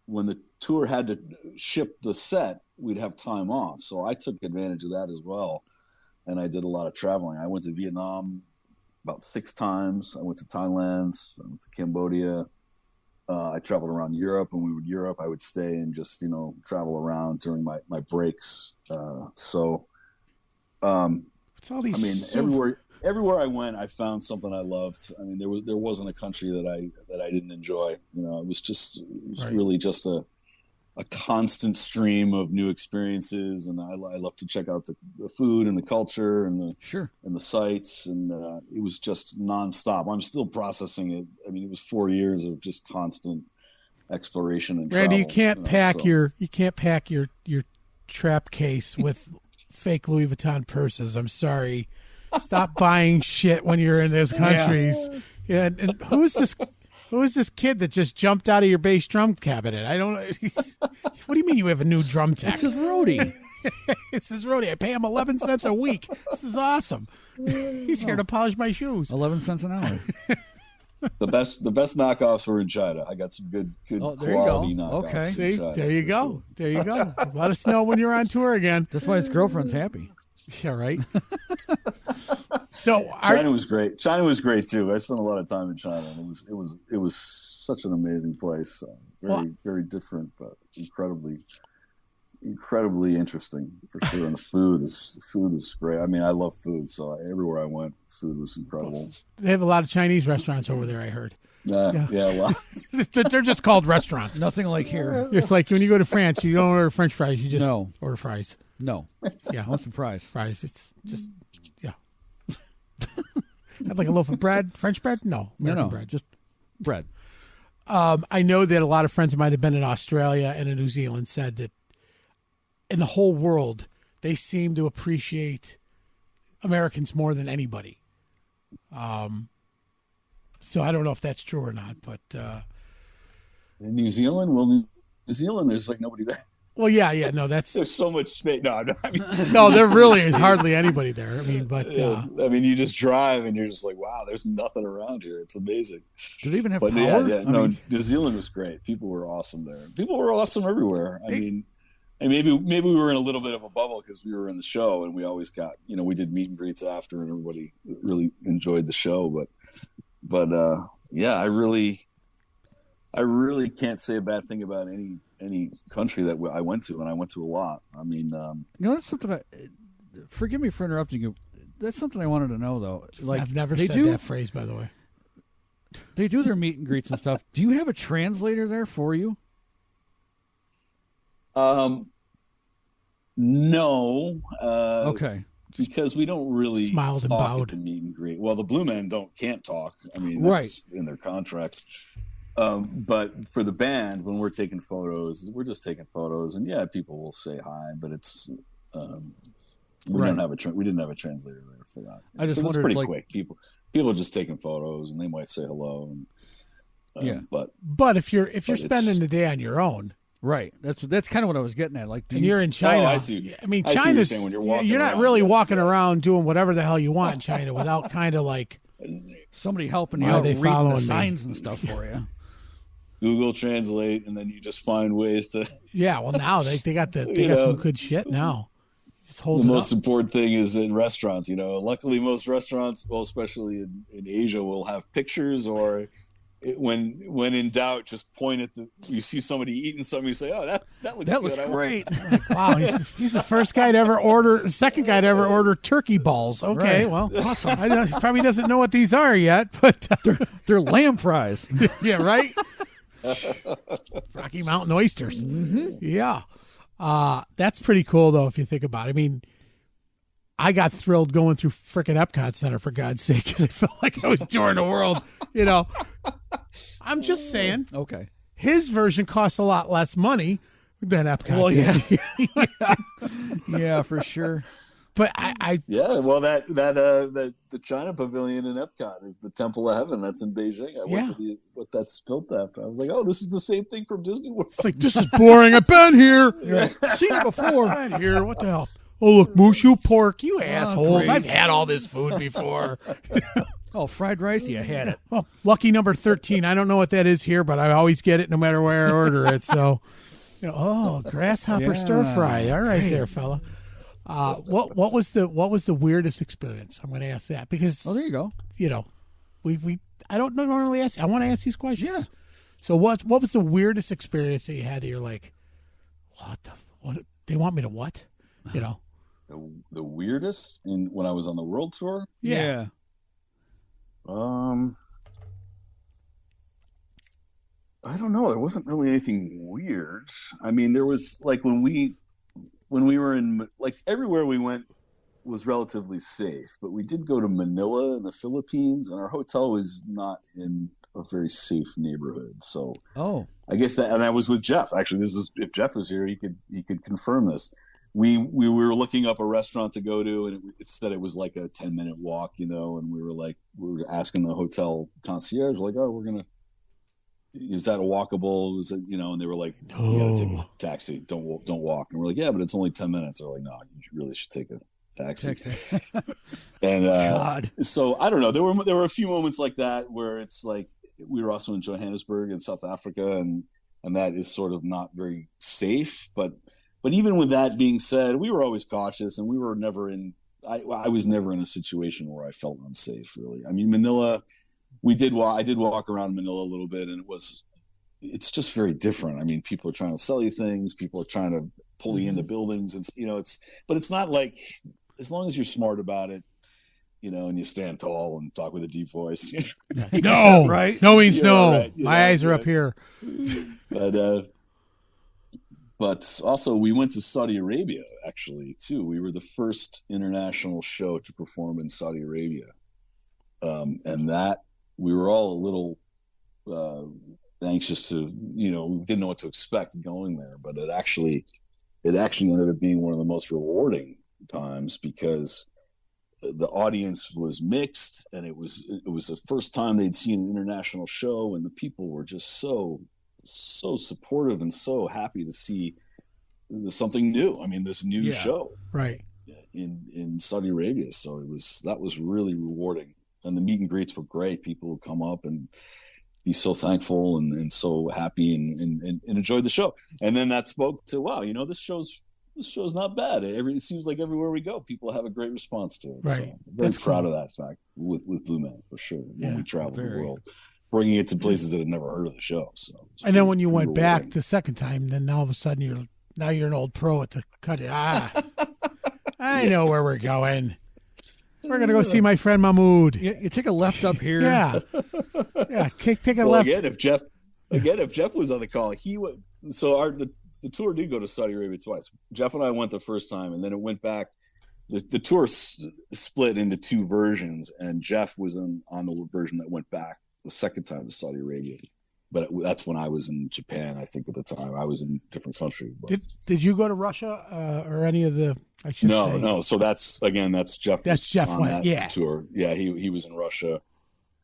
when the tour had to ship the set, we'd have time off. So I took advantage of that as well. And I did a lot of traveling. I went to Vietnam about 6 times. I went to Thailand. I went to Cambodia. I traveled around Europe. When we were in Europe, I would stay and just, travel around during my breaks. It's all these everywhere I went, I found something I loved. I mean, there wasn't a country that I didn't enjoy. It was really just a constant stream of new experiences, and I love to check out the food and the culture and the sights, and it was just nonstop. I'm still processing it. I mean, it was 4 years of just constant exploration and Randy, travel. you can't pack your trap case with fake Louis Vuitton purses. I'm sorry. Stop buying shit when you're in those countries. Yeah, and who is this kid that just jumped out of your bass drum cabinet? I don't know. What do you mean you have a new drum tech? It's his roadie. It's his roadie. I pay him 11 cents a week. This is awesome. He's here to polish my shoes. 11 cents an hour. The best knockoffs were in China. I got some good quality knockoffs. Okay. In China. There you go. There you go. Let us know when you're on tour again. That's why his girlfriend's happy. Yeah, right. So China was great. China was great too. I spent a lot of time in China, and it was such an amazing place. Very different, but incredibly incredibly interesting for sure. And the food is great. I mean, I love food, so everywhere I went, food was incredible. They have a lot of Chinese restaurants over there, I heard. Yeah, a lot. They're just called restaurants. Nothing like here. It's like when you go to France, you don't order French fries. You just order fries. No. Yeah, I want some fries. Fries. It's just I'd like a loaf of bread. French bread? No, American bread. Just bread. I know that a lot of friends of mine have been in Australia and in New Zealand said that in the whole world, they seem to appreciate Americans more than anybody. So I don't know if that's true or not, but in New Zealand, there's like nobody there. Well, yeah, no, there's so much space. No, I mean, no, there really is hardly anybody there. I mean, but I mean, you just drive and you're just like, wow, there's nothing around here. It's amazing. Did they even have power? No, New Zealand was great. People were awesome there. People were awesome everywhere. I mean, and maybe we were in a little bit of a bubble because we were in the show and we always got, we did meet and greets after and everybody really enjoyed the show. But yeah, I really can't say a bad thing about any country that I went to, and I went to a lot. I mean, that's something. Forgive me for interrupting you. That's something I wanted to know, though. Like, I've never said that phrase, by the way. They do their meet and greets and stuff. Do you have a translator there for you? No. Okay. Because we don't really smiled and bowed at the meet and greet. Well, the Blue Men can't talk. I mean, that's in their contract. But for the band, when we're taking photos, we're just taking photos, and people will say hi, but it's we didn't have a translator there for that. I just wondered, it's pretty quick. People are just taking photos, and they might say hello. And, but if you're spending the day on your own, right? That's kind of what I was getting at. Like, and you're in China. I see. I mean, China's you're not really walking around doing whatever the hell you want in China without kind of like somebody helping you out, reading the signs and stuff for you. Google Translate, and then you just find ways to. Yeah, well, now they got some good shit now. Just hold the most important thing is in restaurants. Luckily, most restaurants, well, especially in Asia, will have pictures, or when in doubt, just point at you see somebody eating something, you say, "Oh, that looks that good. looks great." Like, wow, he's the first guy to ever order, second guy to ever order turkey balls. Okay, well, awesome. He probably doesn't know what these are yet, but they're lamb fries. Yeah, right. Rocky Mountain oysters. Mm-hmm. Yeah. That's pretty cool, though, if you think about it. I mean, I got thrilled going through frickin' Epcot Center, for God's sake, because I felt like I was touring the world. I'm just saying. Okay. His version costs a lot less money than Epcot. Well, yeah. Yeah, for sure. But I well, the China Pavilion in Epcot is the Temple of Heaven. That's in Beijing. I went to what that's built after. I was like, oh, this is the same thing from Disney World. It's like, this is boring. I've been here. Seen it before. I've been here. What the hell? Oh, look, Mushu pork. You assholes. I've had all this food before. Oh, fried rice? Yeah, I had it. Well, lucky number 13. I don't know what that is here, but I always get it no matter where I order it. So, grasshopper stir fry. All right, there, fella. What was the weirdest experience? I'm going to ask that because there you go. We I don't normally ask. I want to ask these questions. Yeah. So what was the weirdest experience that you had that you're like, what they want me to what? The weirdest when I was on the world tour? Yeah. I don't know. There wasn't really anything weird. I mean, there was like when we were in, like, everywhere we went was relatively safe, but we did go to Manila in the Philippines, and our hotel was not in a very safe neighborhood. So I guess and I was with Jeff. Actually, if Jeff was here, he could confirm this. We were looking up a restaurant to go to, and it said it was like a 10-minute walk, and we were asking the hotel concierge, like, oh, is that a walkable? Is it, and they were like, no, you gotta take a taxi. Don't walk. And we're like, yeah, but it's only 10 minutes. They're like, no, you really should take a taxi. And God. So I don't know. There were a few moments like that where it's like we were also in Johannesburg in South Africa, and that is sort of not very safe. But even with that being said, we were always cautious, and we were never in. I was never in a situation where I felt unsafe. Really, I mean, Manila. I did walk around Manila a little bit, and it's just very different. I mean, people are trying to sell you things. People are trying to pull you into buildings, and but it's not like, as long as you're smart about it, and you stand tall and talk with a deep voice. No, right? No means no. Right, My eyes are up here. But also, we went to Saudi Arabia, actually, too. We were the first international show to perform in Saudi Arabia. And that, we were all a little anxious to, didn't know what to expect going there. But it actually ended up being one of the most rewarding times, because the audience was mixed, and it was the first time they'd seen an international show, and the people were just so supportive and so happy to see something new. I mean, this new show right in Saudi Arabia. So that was really rewarding, and the meet and greets were great. People would come up and be so thankful and so happy and enjoyed the show. And then that spoke to, wow, this show's not bad. It seems like everywhere we go, people have a great response to it. Right. So I'm very proud of that fact with Blue Man, for sure. When we traveled the world, bringing it to places that had never heard of the show. So, and then when you went back the second time, then all of a sudden you're an old pro at the cut. I know where we're going. We're gonna go see my friend Mahmood. You take a left up here. Yeah. Take a left. Again, if Jeff was on the call, he would. So the tour did go to Saudi Arabia twice. Jeff and I went the first time, and then it went back. The tour split into two versions, and Jeff was on the version that went back the second time to Saudi Arabia. But that's when I was in Japan, I think, at the time. I was in a different country. But. Did you go to Russia or any of the? I should say. No. So that's Jeff. That's Jeff went. Tour. Yeah, he was in Russia,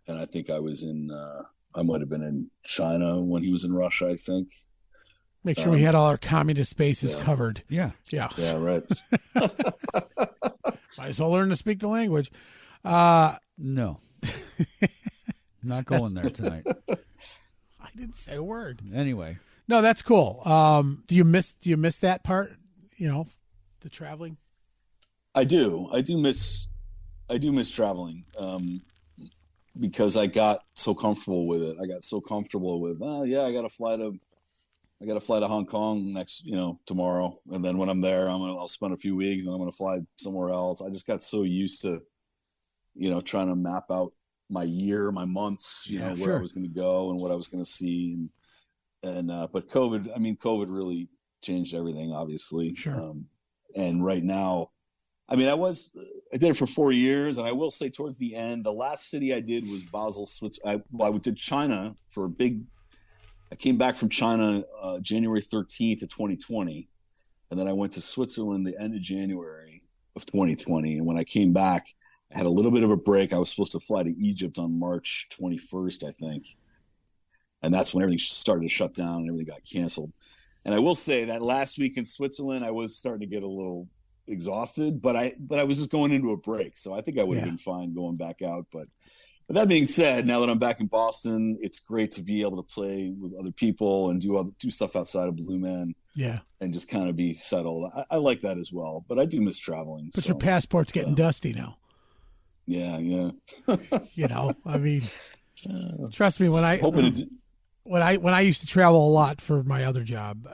and I think I was in. I might have been in China when he was in Russia, I think. Make sure we had all our communist bases covered. Yeah. Yeah, right. Might as well learn to speak the language. No. Not going there tonight. I didn't say a word. Anyway. No, that's cool. Do you miss that part? The traveling? I do miss traveling. Because I got so comfortable with it. I got so comfortable with, I got to fly to Hong Kong tomorrow, and then when I'm there, I'll spend a few weeks, and I'm gonna fly somewhere else. I just got so used to, trying to map out my year, my months, where I was going to go and what I was going to see, and but COVID really changed everything, obviously. Sure. And right now, I did it for 4 years, and I will say towards the end, the last city I did was Basel, Switzerland. I did China for a big. I came back from China January 13th of 2020, and then I went to Switzerland the end of January of 2020. And when I came back, I had a little bit of a break. I was supposed to fly to Egypt on March 21st, I think. And that's when everything started to shut down and everything got canceled. And I will say that last week in Switzerland, I was starting to get a little exhausted, but I was just going into a break. So I think I would have been fine going back out. But that being said, now that I'm back in Boston, it's great to be able to play with other people and do stuff outside of Blue Man. Yeah. And just kind of be settled. I like that as well, but I do miss traveling. But your passport's getting dusty now. Yeah. Trust me, when I used to travel a lot for my other job,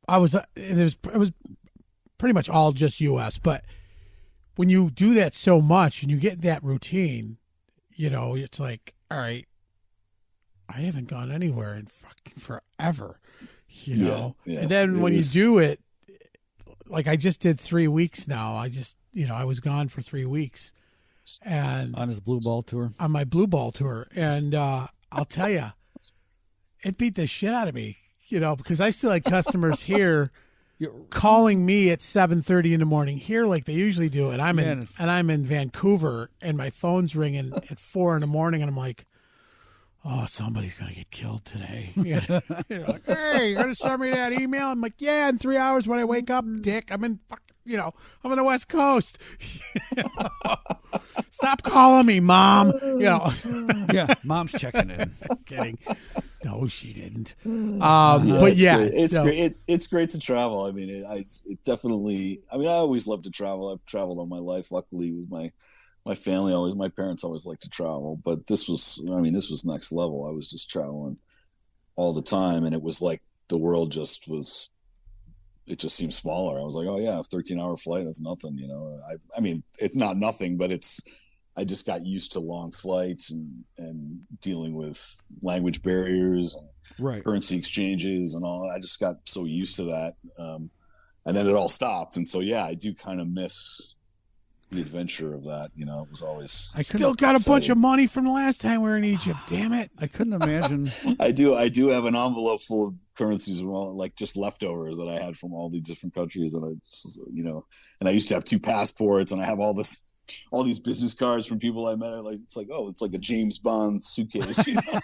it was pretty much all just U.S. But when you do that so much and you get that routine, it's like, all right, I haven't gone anywhere in fucking forever, Yeah. And then when you do it, like I just did 3 weeks now. I was gone for 3 weeks. And on his blue ball tour? On my blue ball tour. And I'll tell you, it beat the shit out of me, because I still had customers here calling me at 7:30 in the morning here like they usually do, and I'm in Vancouver, and my phone's ringing at 4 in the morning, and I'm like, oh, somebody's gonna get killed today. Like, hey, you're gonna send me that email? I'm like, yeah, in 3 hours when I wake up, dick. I'm in I'm on the West Coast. Stop calling me, Mom. Yeah, Mom's checking in. Kidding. No, she didn't. But yeah, great. It's great to travel. It definitely. I always love to travel. I've traveled all my life. Luckily, with my family, my parents always like to travel. But this was next level. I was just traveling all the time, and it was like the world just was it just seemed smaller. I was like, oh yeah, a 13-hour flight, that's nothing, you know. I mean, it's not nothing, but I just got used to long flights and dealing with language barriers and currency exchanges and all. I just got so used to that. And then it all stopped. And so, yeah, I do kind of miss the adventure of that. You know, it was always. I still got a bunch of money from the last time we were in Egypt. Damn it! I couldn't imagine. I do have an envelope full of currencies, like just leftovers that I had from all these different countries, and and I used to have 2 passports, and I have all these business cards from people I met. It's like a James Bond suitcase, you know?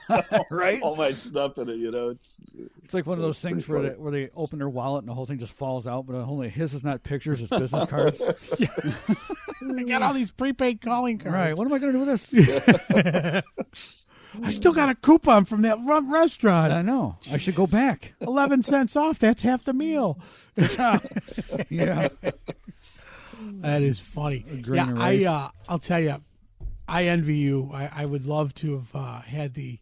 Right? All my stuff in it, you know. It's like one of those things where they open their wallet and the whole thing just falls out, but only his is not pictures, it's business cards. I got all these prepaid calling cards. Right. What am I going to do with this? I still got a coupon from that restaurant. I know. I should go back. 11 cents off. That's half the meal. Yeah. That is funny. I'll tell you, I envy you. I would love to have had the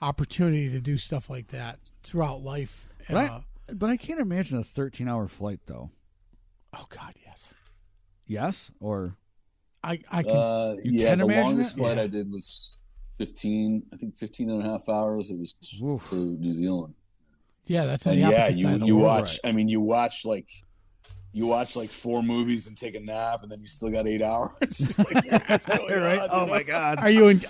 opportunity to do stuff like that throughout life. But I can't imagine a 13-hour flight, though. Oh, God, yes. Yes? Or? I can. Can the imagine longest it? flight I did was 15 and a half hours. It was to New Zealand. Yeah, that's and the opposite side of the you world. watch. Right. I mean, you watch like 4 movies and take a nap, and then you still got 8 hours. It's like, what's going right? on, Oh my God! Are you in?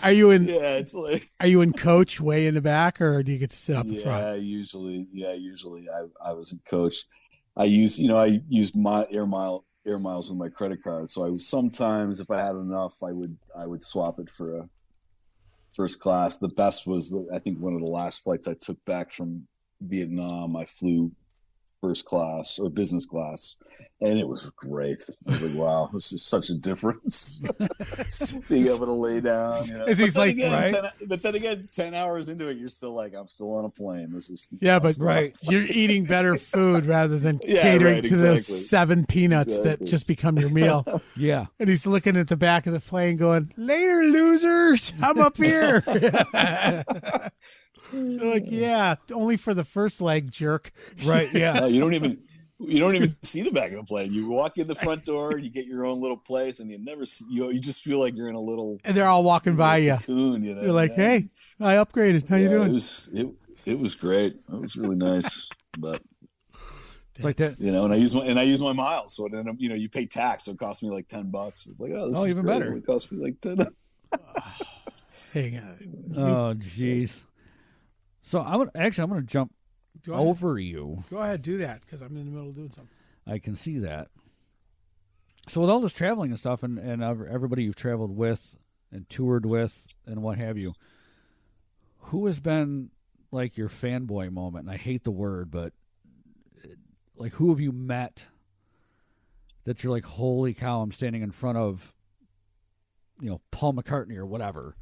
Yeah, it's like. Are you in coach, way in the back, or do you get to sit up in front? Usually I was in coach. I use my air miles with my credit card. So I was, sometimes if I had enough, I would swap it for a first class. The best was I think one of the last flights I took back from Vietnam. I flew first class or business class, and it was great. I was like, wow, this is such a difference. Being able to lay down, you know. But then again, 10 hours into it, you're still like, I'm still on a plane. This is you're eating better food rather than catering to those 7 peanuts that just become your meal. Yeah. And he's looking at the back of the plane going, later, losers, I'm up here. They're like, yeah, only for the first leg, jerk. Right, yeah. No, you don't even see the back of the plane. You walk in the front door, you get your own little place, and you never see, you just feel like you're in a little. And they're all walking by you. Cocoon, you know? You're like, hey, I upgraded. How you doing? It was great. It was really nice, but it's like that, you know. And I use my miles, so then you pay tax, so it cost me like $10. It's like, this is even great. better. It cost me like 10. Hang on. Oh, jeez. So I'm going to jump over you. Go ahead, do that, because I'm in the middle of doing something. I can see that. So with all this traveling and stuff, and everybody you've traveled with and toured with and what have you, who has been like your fanboy moment? And I hate the word, but like, who have you met that you're like, holy cow, I'm standing in front of, Paul McCartney or whatever?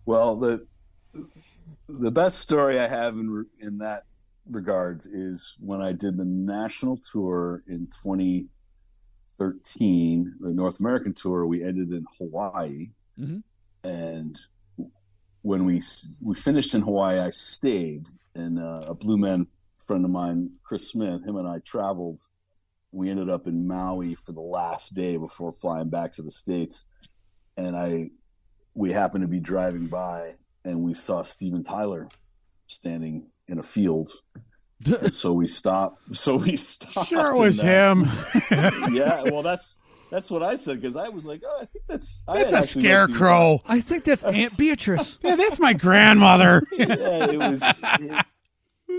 Well, the best story I have in that regards is when I did the national tour in 2013, the North American tour. We ended in Hawaii, and when we finished in Hawaii, I stayed, and a Blue Man friend of mine, Chris Smith, him and I traveled. We ended up in Maui for the last day before flying back to the States, and we happened to be driving by, and we saw Steven Tyler standing in a field. And so we stopped. Sure, it was him. Yeah, well, that's what I said, because I was like, oh, I think that's a scarecrow. I think that's Aunt Beatrice. Yeah, that's my grandmother. Yeah, it was.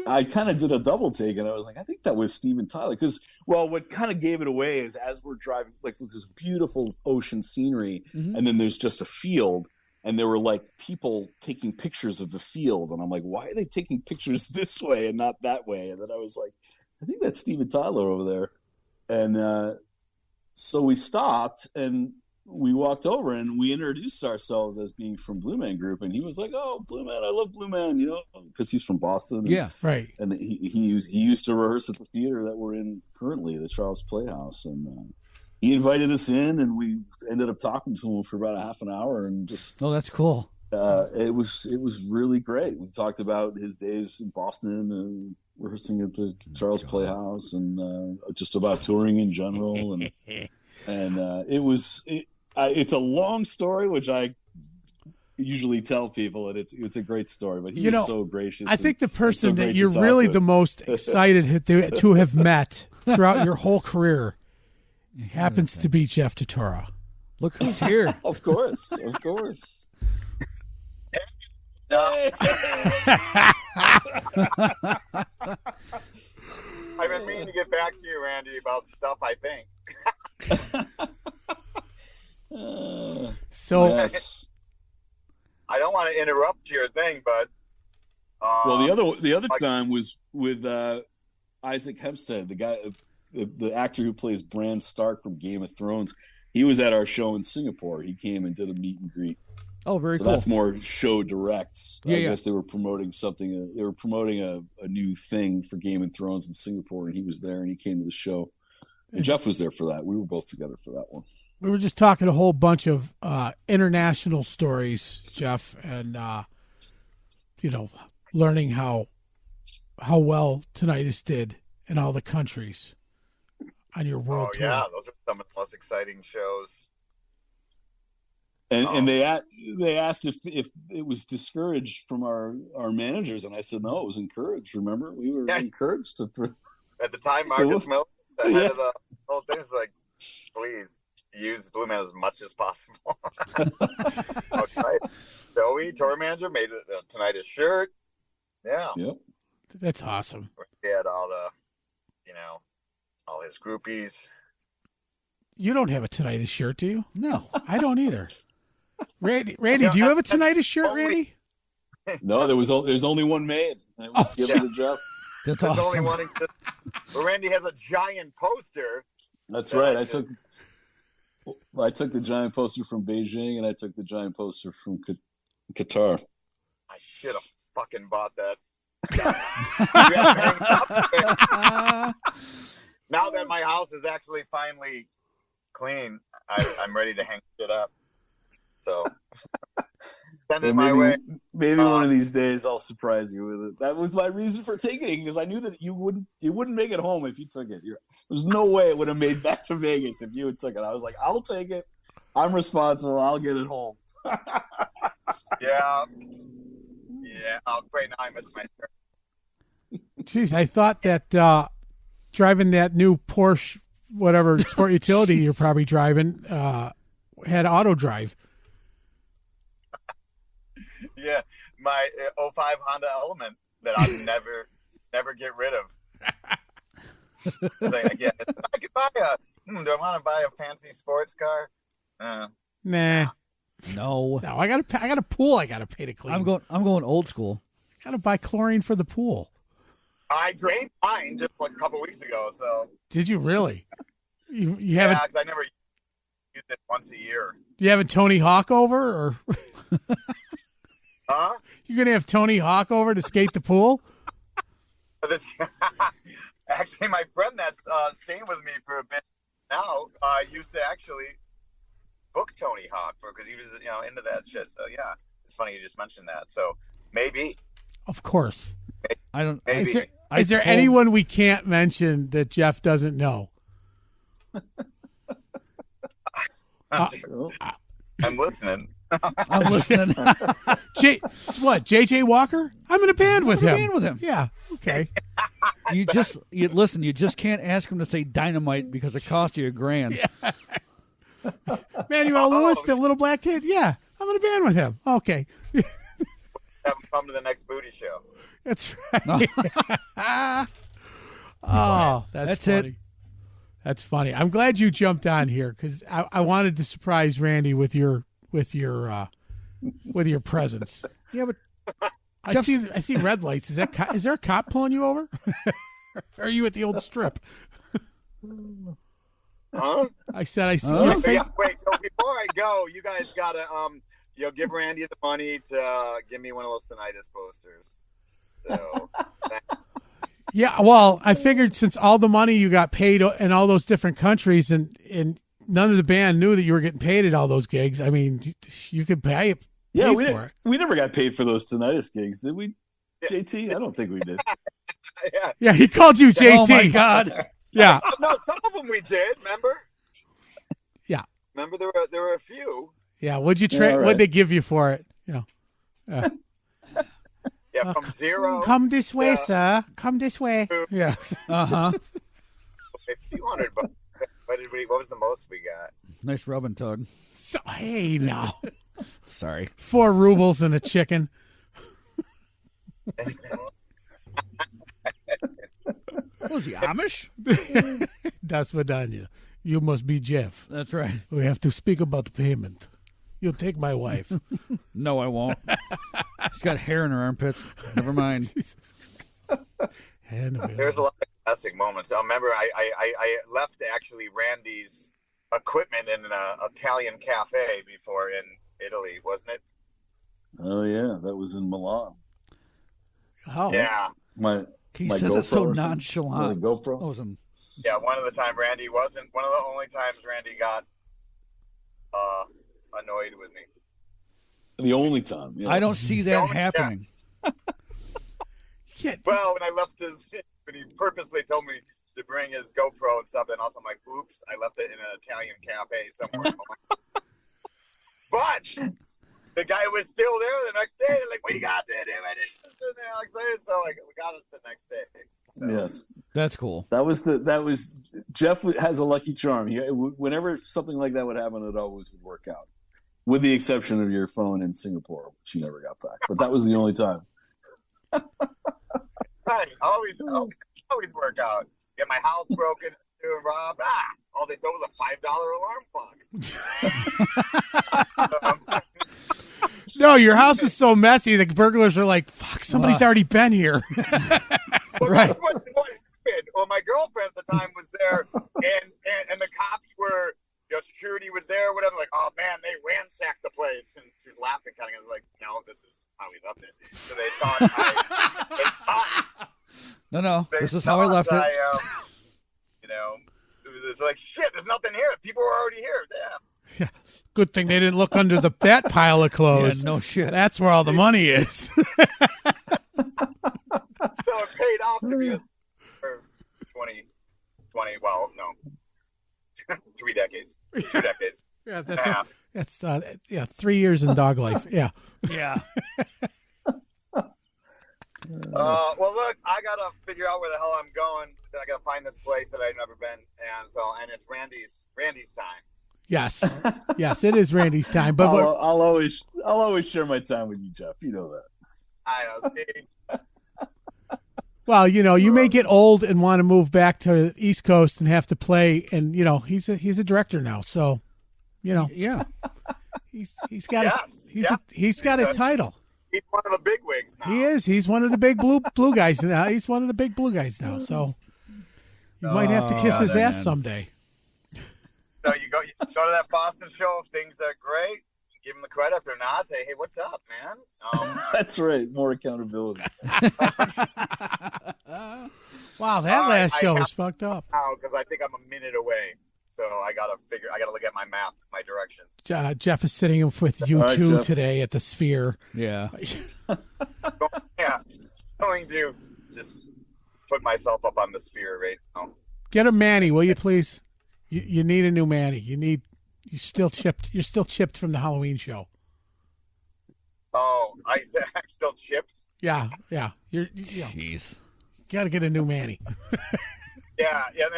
I kind of did a double take, and I was like, I think that was Steven Tyler. Because, well, what kind of gave it away is as we're driving, like, there's this beautiful ocean scenery, and then there's just a field. And there were like people taking pictures of the field. And I'm like, why are they taking pictures this way and not that way? And then I was like, I think that's Steven Tyler over there. And so we stopped and we walked over and we introduced ourselves as being from Blue Man Group. And he was like, oh, Blue Man, I love Blue Man, because he's from Boston. And, yeah, right. And he used to rehearse at the theater that we're in currently, the Charles Playhouse. And he invited us in, and we ended up talking to him for about a half an hour, and just. Oh, that's cool. it was really great. We talked about his days in Boston and rehearsing at the Charles Playhouse, and just about touring in general. And it's a long story, which I usually tell people, and it's a great story. But he was so gracious. I think the person that you're really the most excited to have met throughout your whole career happens to be Jeff Turturro. Look who's here. Of course. I've been meaning to get back to you, Randy, about stuff I think. Yes. I don't want to interrupt your thing, but well, the other time was with Isaac Hempstead, the guy, the actor who plays Bran Stark from Game of Thrones. He was at our show in Singapore. He came and did a meet and greet. Oh, very cool. That's more show directs. Yeah, I guess they were promoting something. They were promoting a new thing for Game of Thrones in Singapore, and he was there, and he came to the show. And Jeff was there for that. We were both together for that one. We were just talking a whole bunch of international stories, Jeff, and learning how well Tinnitus did in all the countries on your world tour. Yeah, those are some of the most exciting shows. And they asked if it was discouraged from our managers, and I said no, it was encouraged. Remember, we were encouraged to. At the time, Marcus Miller, the head of the whole thing, was like, "Please use Blue Man as much as possible." Okay. Joey, tour manager, made tonight a shirt. Yeah. Yep. That's awesome. He had all the, all his groupies. You don't have a Tinnitus shirt, do you? No, I don't either. Randy, do you have a Tinnitus shirt, Randy? No, there's only one made, and it was given to Jeff. That's There's awesome. only one. But Randy has a giant poster. That's right. I took the giant poster from Beijing, and I took the giant poster from Qatar. I should have fucking bought that. Now that my house is actually finally clean, I'm ready to hang it up. So send it my way. Maybe one of these days I'll surprise you with it. That was my reason for taking it, because I knew that you wouldn't make it home if you took it. There's no way it would have made back to Vegas if you had took it. I was like, I'll take it. I'm responsible. I'll get it home. Yeah. Oh, great. Now I missed my turn. Jeez, I thought that driving that new Porsche, whatever sport utility you're probably driving, had auto drive. Yeah, my 05 Honda Element that I'll never get rid of. Like, yeah, I could buy do I want to buy a fancy sports car? Nah. No, I got a pool I got to pay to clean. I'm going old school. Got to buy chlorine for the pool. I drained mine just like a couple weeks ago. So did you really? You haven't? Yeah, 'cause I never used it once a year. You having Tony Hawk over, or Huh? you gonna have Tony Hawk over to skate the pool? Actually, my friend that's staying with me for a bit now used to actually book Tony Hawk because he was into that shit. So yeah, it's funny you just mentioned that. So maybe. Of course. I don't. Maybe. Is there anyone we can't mention that Jeff doesn't know? I'm listening. I'm listening. JJ Walker? I'm in a band with him. Yeah. Okay. You listen. You just can't ask him to say dynamite because it costs you $1,000. Yeah. Manuel Lewis, the little black kid. Yeah, I'm in a band with him. Okay. Have him come to the next booty show. That's right. Oh, that's funny. It. That's funny. I'm glad you jumped on here because I wanted to surprise Randy with your presence. Yeah, but I see red lights. Is there a cop pulling you over? Or are you at the old strip? Huh? I said I see. Wait, so before I go, you guys gotta give Randy the money to give me one of those tinnitus posters. So yeah, well, I figured since all the money you got paid in all those different countries and none of the band knew that you were getting paid at all those gigs, I mean, you could Yeah, for it. we never got paid for those tinnitus gigs, did we, Yeah. JT? I don't think we did. Yeah. Yeah, he called you JT. Oh my God. Yeah. No, some of them we did. Remember? Yeah. Remember there were a few. Yeah. What'd you Yeah, all right. What'd they give you for it? Yeah, from zero. Come this way, Yeah. sir. Come this way. Yeah. Uh-huh. A few $100. What was the most we got? Nice rub and tug. So, hey, now. Sorry. 4 rubles and a chicken. What was he, Amish? Das Vidania. You must be Jeff. That's right. We have to speak about payment. You'll take my wife. No, I won't. She's got hair in her armpits. Never mind. Anyway. There's a lot of classic moments. I remember I left actually Randy's equipment in an Italian cafe before in Italy, wasn't it? Oh yeah, that was in Milan. Oh. Yeah. He My says GoPro it so or something? nonchalant. The GoPro. That was in- Yeah, one of the only times Randy got annoyed with me. The only time. Yes. I don't see that only- happening. Yeah. Well, when I left when he purposely told me to bring his GoPro and stuff, and also I'm like, oops, I left it in an Italian cafe somewhere. But the guy was still there the next day. They're like, we got it. And they're all excited. So we got it the next day. So, Yes. That's cool. That was Jeff has a lucky charm. Whenever something like that would happen, it always would work out, with the exception of your phone in Singapore, which you never got back. But that was the only time. Right. Always work out. Get my house broken into and robbed. All they stole was a $5 alarm clock. No, your house was so messy. The burglars are like, fuck, somebody's already been here. Right. What happened? Well, my girlfriend at the time was there, and the cops were, security was there, whatever. Like, oh man, they ransacked the place, and she was laughing, kind of. I was like, no, this is how we left it. So they thought No. This is how I left it. It's like shit. There's nothing here. People were already here. Damn. Yeah. Good thing they didn't look under that pile of clothes. Yeah, no shit. That's where all the money is. So it paid off to be for 20. Well, no, 3 decades, 2 decades. Yeah, Half. that's 3 years in dog life. Yeah. Yeah. Well, look, I gotta figure out where the hell I'm going. I gotta find this place that I've never been, and it's Randy's time. Yes, it is Randy's time. But I'll always share my time with you, Jeff. You know that. I know. See? well, you may get old and want to move back to the East Coast and have to play. And he's a director now, so Yeah. he's got Yes. he's got a title. He's one of the big wigs now. He is. He's one of the big blue guys now. He's one of the big blue guys now. So you might have to kiss his ass someday. So you go to that Boston show. If things are great, give him the credit. If they're not, say, hey, what's up, man? That's right. More accountability. Wow, that last show was fucked up. Now, because I think I'm a minute away. So I gotta look at my map, my directions. Jeff is sitting with you right, two Jeff. today at the Sphere. Yeah. Yeah, going to just put myself up on the Sphere right now. Get a Manny, will you please? You need a new Manny. You're still chipped from the Halloween show. Oh, I'm still chipped. Yeah. You Jeez. got to get a new Manny. Yeah. They're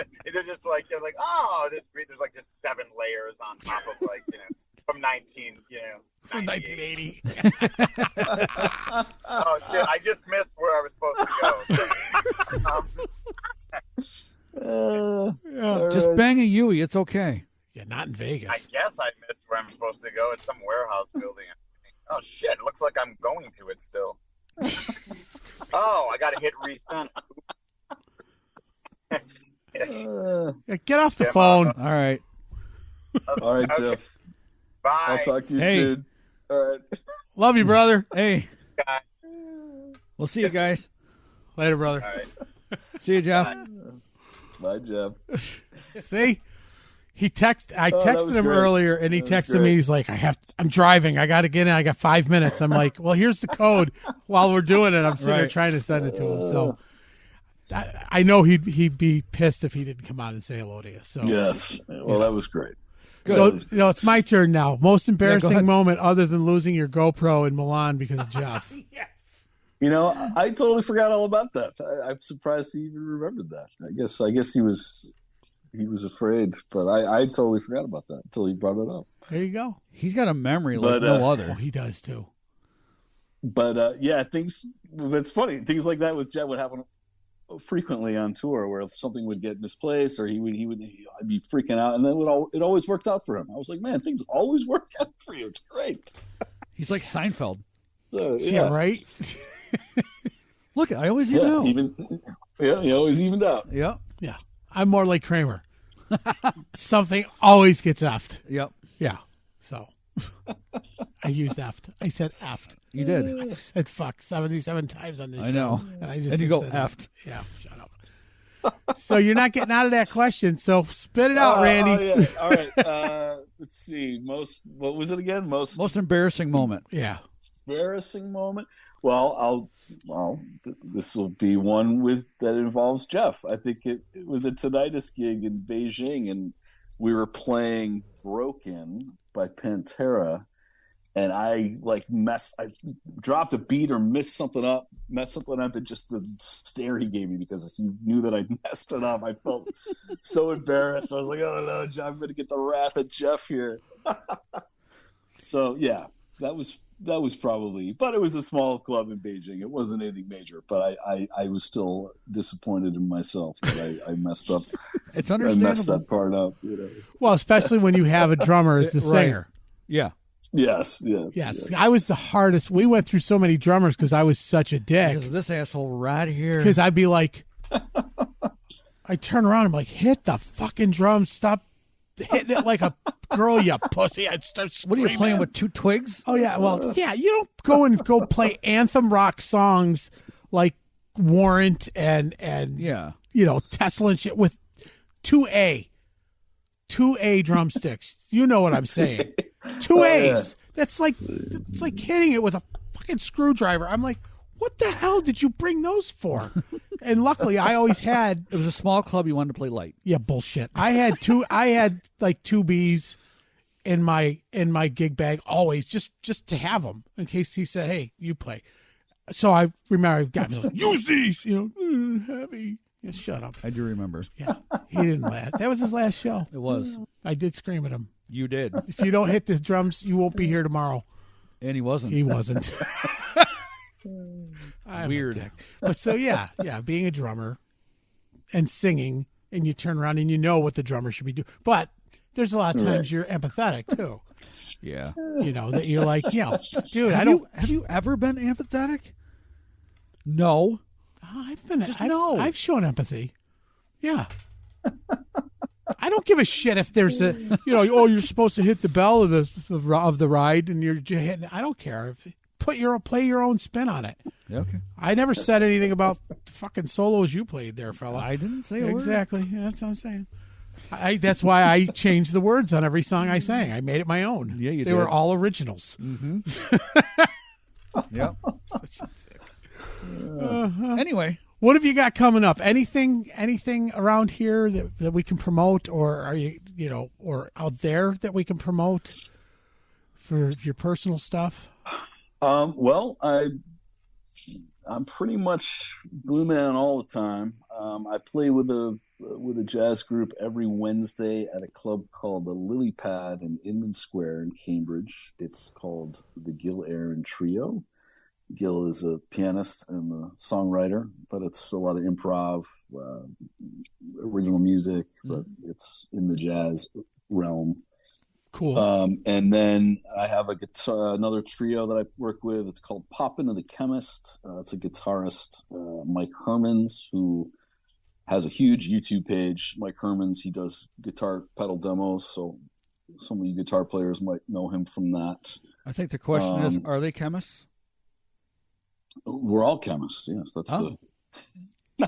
like, oh, there's like just 7 layers on top of from 1980. Oh shit! I just missed where I was supposed to go. Just bang a Yui. It's okay. Yeah, not in Vegas. I guess I missed where I'm supposed to go. It's some warehouse building. Oh shit! It looks like I'm going to it still. Oh, I got to hit resend. Yeah, get off the phone. All right. All right, Okay. Jeff. Bye. I'll talk to you Hey. soon. All right. Love you, brother. Hey. Bye. We'll see you guys. Later, brother. All right. See you, Jeff. Bye, Jeff. See? I texted him earlier, and he texted me. He's like, I'm driving. I got to get in. I got 5 minutes. I'm like, well, here's the code. While we're doing it, I'm sitting there trying to send it to him. So I know he'd be pissed if he didn't come out and say hello to you. So yes, well, that was great. Good. So it's my turn now. Most embarrassing moment other than losing your GoPro in Milan because of Jeff. Yes. I totally forgot all about that. I'm surprised he even remembered that. I guess he was afraid, but I totally forgot about that until he brought it up. There you go. He's got a memory like no other. Oh, he does too. But it's funny. Things like that with Jeff would happen frequently on tour, where something would get misplaced, or I'd be freaking out, and then it always worked out for him. I was like, man, things always work out for you. It's great. He's like Seinfeld. So yeah, right. Look, I always even out. You always evened out. Yeah. Yeah. I'm more like Kramer. Something always gets effed. Yep. Yeah. So I used effed. I said effed. You did. I said fuck 77 times on this show. I know. And you go effed. Yeah. Shut up. So you're not getting out of that question. So spit it out, Randy. Yeah. All right. Let's see. What was it again? Most embarrassing moment. Yeah. Embarrassing moment. Well, this will be one that involves Jeff. I think it was a tinnitus gig in Beijing, and we were playing "Broken" by Pantera, and I dropped a beat or messed something up, and just the stare he gave me because he knew that I'd messed it up. I felt so embarrassed. I was like, "Oh no, Jeff, I'm going to get the wrath of Jeff here." So yeah, that was probably, but it was a small club in Beijing. It wasn't anything major, but I was still disappointed in myself that I messed up. It's understandable. I messed that part up. Well, especially when you have a drummer as the singer. Yeah. Yes. I was the hardest. We went through so many drummers because I was such a dick. Because of this asshole right here. Because I'd be like, I turn around, I'm like, hit the fucking drums, stop hitting it like a girl, you pussy. I'd start screaming. What are you playing with, 2 twigs? Oh yeah, well, yeah. You don't go play anthem rock songs like Warrant and Tesla and shit with 2A drumsticks. You know what I'm saying? 2 A's. That's like hitting it with a fucking screwdriver. I'm like, what the hell did you bring those for? And luckily, I always had. It was a small club. You wanted to play light. Yeah, bullshit. I had like 2 B's in my gig bag always, just to have them in case he said, "Hey, you play." So I remember I got me like, use these, heavy. Yeah, shut up. I do remember. Yeah, he didn't laugh. That was his last show. It was. I did scream at him. You did. If you don't hit the drums, you won't be here tomorrow. And he wasn't. He wasn't. Weird. But so yeah, being a drummer and singing, and you turn around and you know what the drummer should be doing. But there's a lot of times you're empathetic too. Yeah. That you're like, dude, have you ever been empathetic? No. I've shown empathy. Yeah. I don't give a shit if there's you're supposed to hit the bell of the ride and you're hitting. I don't care. Play your own spin on it. Yeah, okay. I never said anything about the fucking solos you played there, fella. I didn't say a word. Exactly. Yeah, that's what I'm saying. That's why I changed the words on every song I sang. I made it my own. Yeah, you did. They were all originals. Mm-hmm. Yep. Anyway, what have you got coming up? Anything around here that we can promote, or are you or out there that we can promote for your personal stuff? Well, I'm pretty much Blue Man all the time. I play with a jazz group every Wednesday at a club called the Lily Pad in Inman Square in Cambridge. It's called the Gil Aaron Trio. Gil is a pianist and a songwriter, but it's a lot of improv, original music, but it's in the jazz realm. Cool. And then I have another trio that I work with. It's called Poppin' and the Chemist. It's a guitarist, Mike Hermans, who has a huge YouTube page. Mike Hermans, he does guitar pedal demos, so some of you guitar players might know him from that. I think the question is, are they chemists? We're all chemists. Yes, that's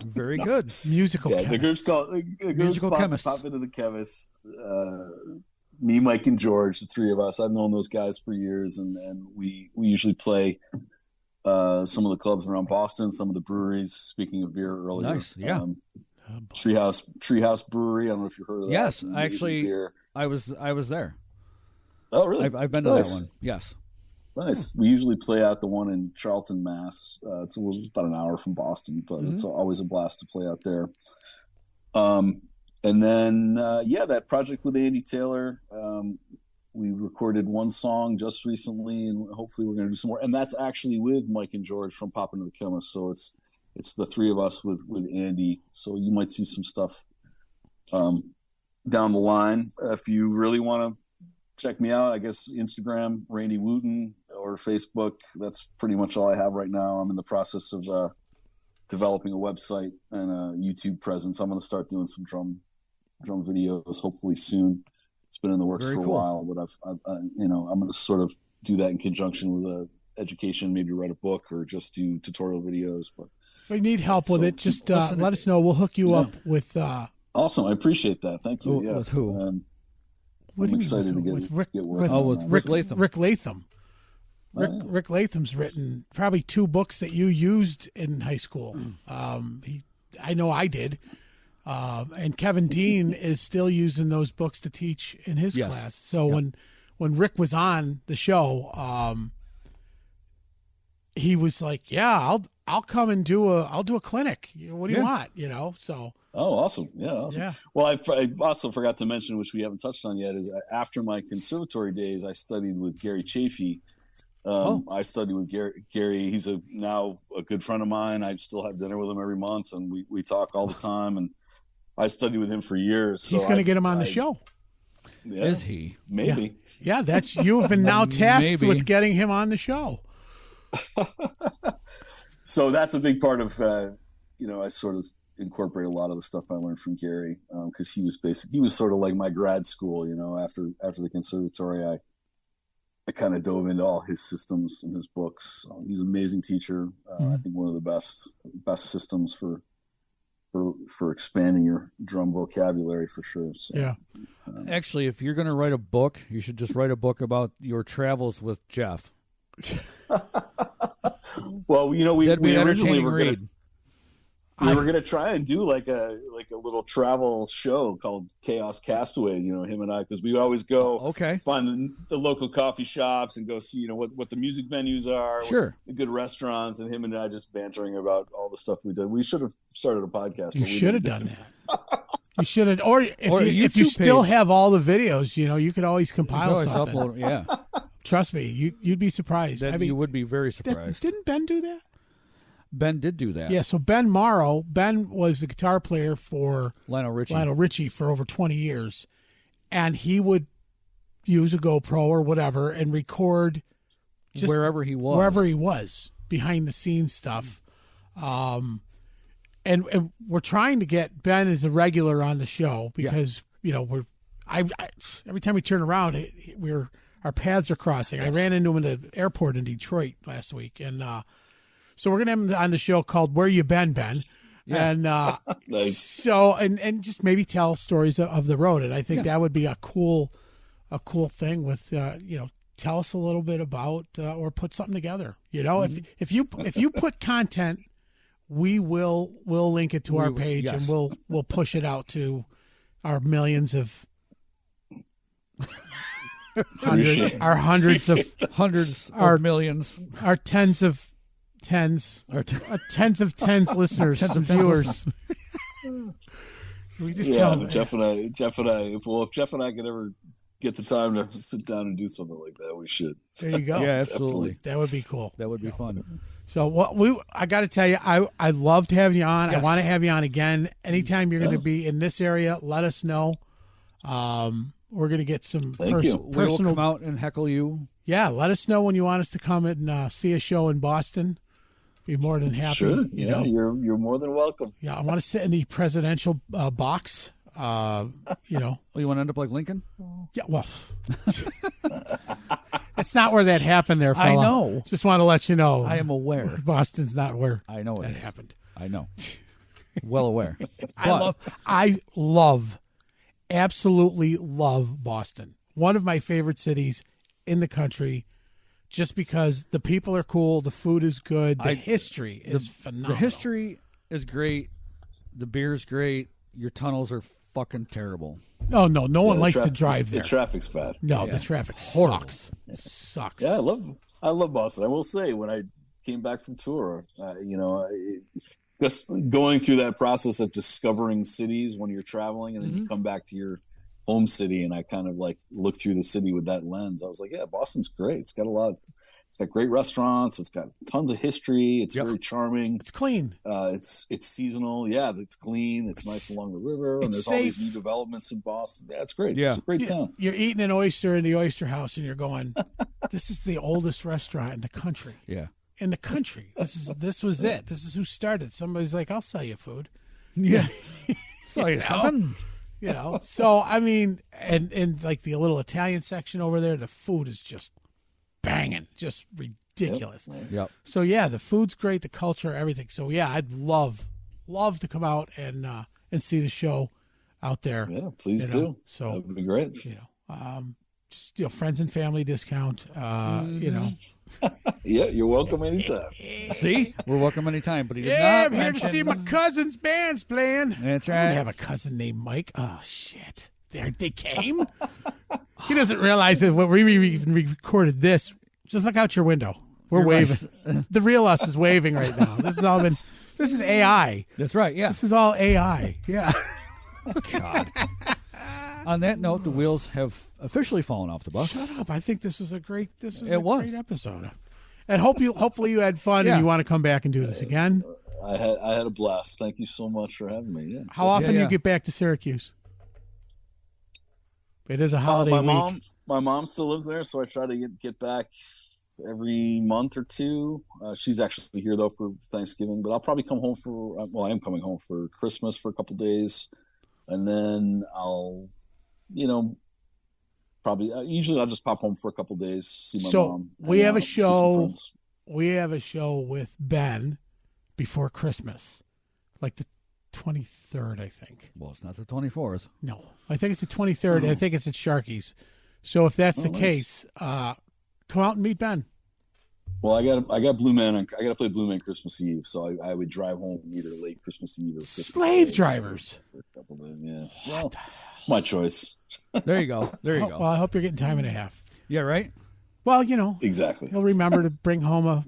Very good. Musical Yeah, chemist. the group's called Musical Chemist. Pop Into the Chemist. Me, Mike, and George, the three of us. I've known those guys for years, and we usually play some of the clubs around Boston, some of the breweries. Speaking of beer earlier, Nice, yeah. Treehouse Brewery. I don't know if you've heard of that. Yes, Amazing actually, beer. I was there. Oh, really? I've been to Nice. that one. Yes. Nice. We usually play out the one in Charlton, Mass. It's about an hour from Boston, but it's always a blast to play out there. And then, that project with Andy Taylor. We recorded one song just recently, and hopefully we're going to do some more. And that's actually with Mike and George from Pop Into the Chemist. So it's the three of us with Andy. So you might see some stuff down the line. If you really want to check me out, I guess Instagram, Randy Wooten, or Facebook. That's pretty much all I have right now. I'm in the process of developing a website and a YouTube presence. I'm going to start doing some drum videos hopefully soon. It's been in the works Very for a cool. while, but I'm going to sort of do that in conjunction with education, maybe write a book or just do tutorial videos. But If you need help with it, just listen, let us know. We'll hook you up with. awesome. I appreciate that. Thank you. With Yes. who? What I'm do you mean excited with to Rick? get With, working on with that. Rick Latham. Rick Latham. Oh, yeah. Rick Latham's written probably 2 books that you used in high school. I know I did. And Kevin Dean is still using those books to teach in his Yes. class. So Yep. when Rick was on the show, he was like, "Yeah, I'll come and do a clinic. What do you want?" So Oh, awesome. Yeah. Awesome. yeah. Well, I also forgot to mention, which we haven't touched on yet, is after my conservatory days, I studied with Gary Chafee. I studied with Gary. He's now a good friend of mine. I still have dinner with him every month, and we talk all the time. And I studied with him for years. He's so going to get him on the show. Yeah, Is he? maybe. Yeah, that's you have been now tasked Maybe. with getting him on the show. So that's a big part of, I sort of incorporate a lot of the stuff I learned from Gary, because he was sort of like my grad school. After the conservatory, I kind of dove into all his systems and his books. He's an amazing teacher. I think one of the best systems for expanding your drum vocabulary for sure. So, Yeah. Actually, if you're going to write a book, you should just write a book about your travels with Jeff. Well, we That'd be an originally entertaining read. we were gonna try and do like a little travel show called Chaos Castaway. Him and I, because we always go Okay. find the local coffee shops and go see what the music venues are, Sure. the good restaurants, and him and I just bantering about all the stuff we did. We should have started a podcast. You but we should have didn't. done that. You should have, or Or a if you YouTube still page. have all the videos, you could always compile Always something. upload, yeah. Trust me, you'd be surprised. That you would be very surprised. Didn't Ben do that? Ben did do that. Yeah. So Ben was the guitar player for Lionel Richie. Lionel Richie for over 20 years, and he would use a GoPro or whatever and record just wherever he was. Behind the scenes stuff. And we're trying to get Ben as a regular on the show because I every time we turn around, our paths are crossing. Yes. I ran into him at the airport in Detroit last week, and so we're gonna have him on the show called "Where You Been, Ben?" Yeah. And Nice. so and just maybe tell stories of the road, and I think that would be a cool thing with tell us a little bit about or put something together. If you put content, we'll link it to our page and we'll push it out to our millions of hundreds of millions, our tens of tens listeners, tens of viewers. We just tell them, Jeff and I. If Jeff and I could ever get the time to sit down and do something like that, we should. There you go. Yeah, absolutely. That would be cool. That would be fun. So I got to tell you, I loved having you on. Yes. I want to have you on again. Anytime you're going to be in this area, let us know. We're going to get some We will personal. come out and heckle you. Yeah, let us know when you want us to come and see a show in Boston. Be more than happy. Sure. You're more than welcome. Yeah, I want to sit in the presidential box. Oh, you want to end up like Lincoln? Yeah, well, that's not where that happened there, fella. I know. Just want to let you know. I am aware. Boston's not where I know that happened. I know. Well aware. I love, absolutely love Boston. One of my favorite cities in the country, just because the people are cool, the food is good, the history is phenomenal. The history is great. The beer is great. Your tunnels are fucking terrible. Oh, no one likes to drive there. The traffic's bad. No, the traffic sucks. Sucks. Yeah, I love Boston. I will say, when I came back from tour, just going through that process of discovering cities when you're traveling, and then you come back to your home city, and I kind of like look through the city with that lens. I was like, yeah, Boston's great. It's got great restaurants. It's got tons of history. It's very charming. It's clean. It's seasonal. Yeah, it's clean. It's nice along the river, and there's safe. all these new developments in Boston. Yeah, it's great. Yeah. It's a great town. You're eating an oyster in the oyster house, and you're going, "This is the oldest restaurant in the country." Yeah. In the country, this was it. This is who started. Somebody's like, "I'll sell you food." Yeah. Sell you something. So I mean, and like the little Italian section over there, the food is just banging, just ridiculous. Yep. So yeah, the food's great, the culture, everything. So yeah, I'd love to come out and see the show out there. Yeah, please do. So that would be great. Just friends and family discount. Yeah, you're welcome anytime. See, we're welcome anytime. But he did Yeah, not I'm here to see my cousin's band's playing. That's I right. have a cousin named Mike. Oh shit, they came. He doesn't realize that when we even recorded this. Just look out your window. We're waving. Nice. The real us is waving right now. This is AI. That's right. Yeah. This is all AI. Yeah. God. On that note, the wheels have officially fallen off the bus. Shut up. I think this was a great great episode. And hopefully you had fun and you want to come back and do this again. I had a blast. Thank you so much for having me. Yeah. How often do you get back to Syracuse? It is a holiday week. My mom still lives there, so I try to get back every month or two. She's actually here though for Thanksgiving, but I'll probably come home I am coming home for Christmas for a couple days, and then I'll, probably usually I'll just pop home for a couple days, see my mom. We have a show. We have a show with Ben before Christmas, like the 23rd, I think. Well, it's not the 24th. No, I think it's the 23rd. I think it's at Sharky's. So if that's the case, come out and meet Ben. Well, I got Blue Man. I got to play Blue Man Christmas Eve, so I would drive home either late Christmas Eve or Christmas Slave Day drivers. For a couple days, yeah. Well, my choice. There you go. There you go. Well, I hope you're getting time and a half. Yeah, right? Well, Exactly. He'll remember to bring home a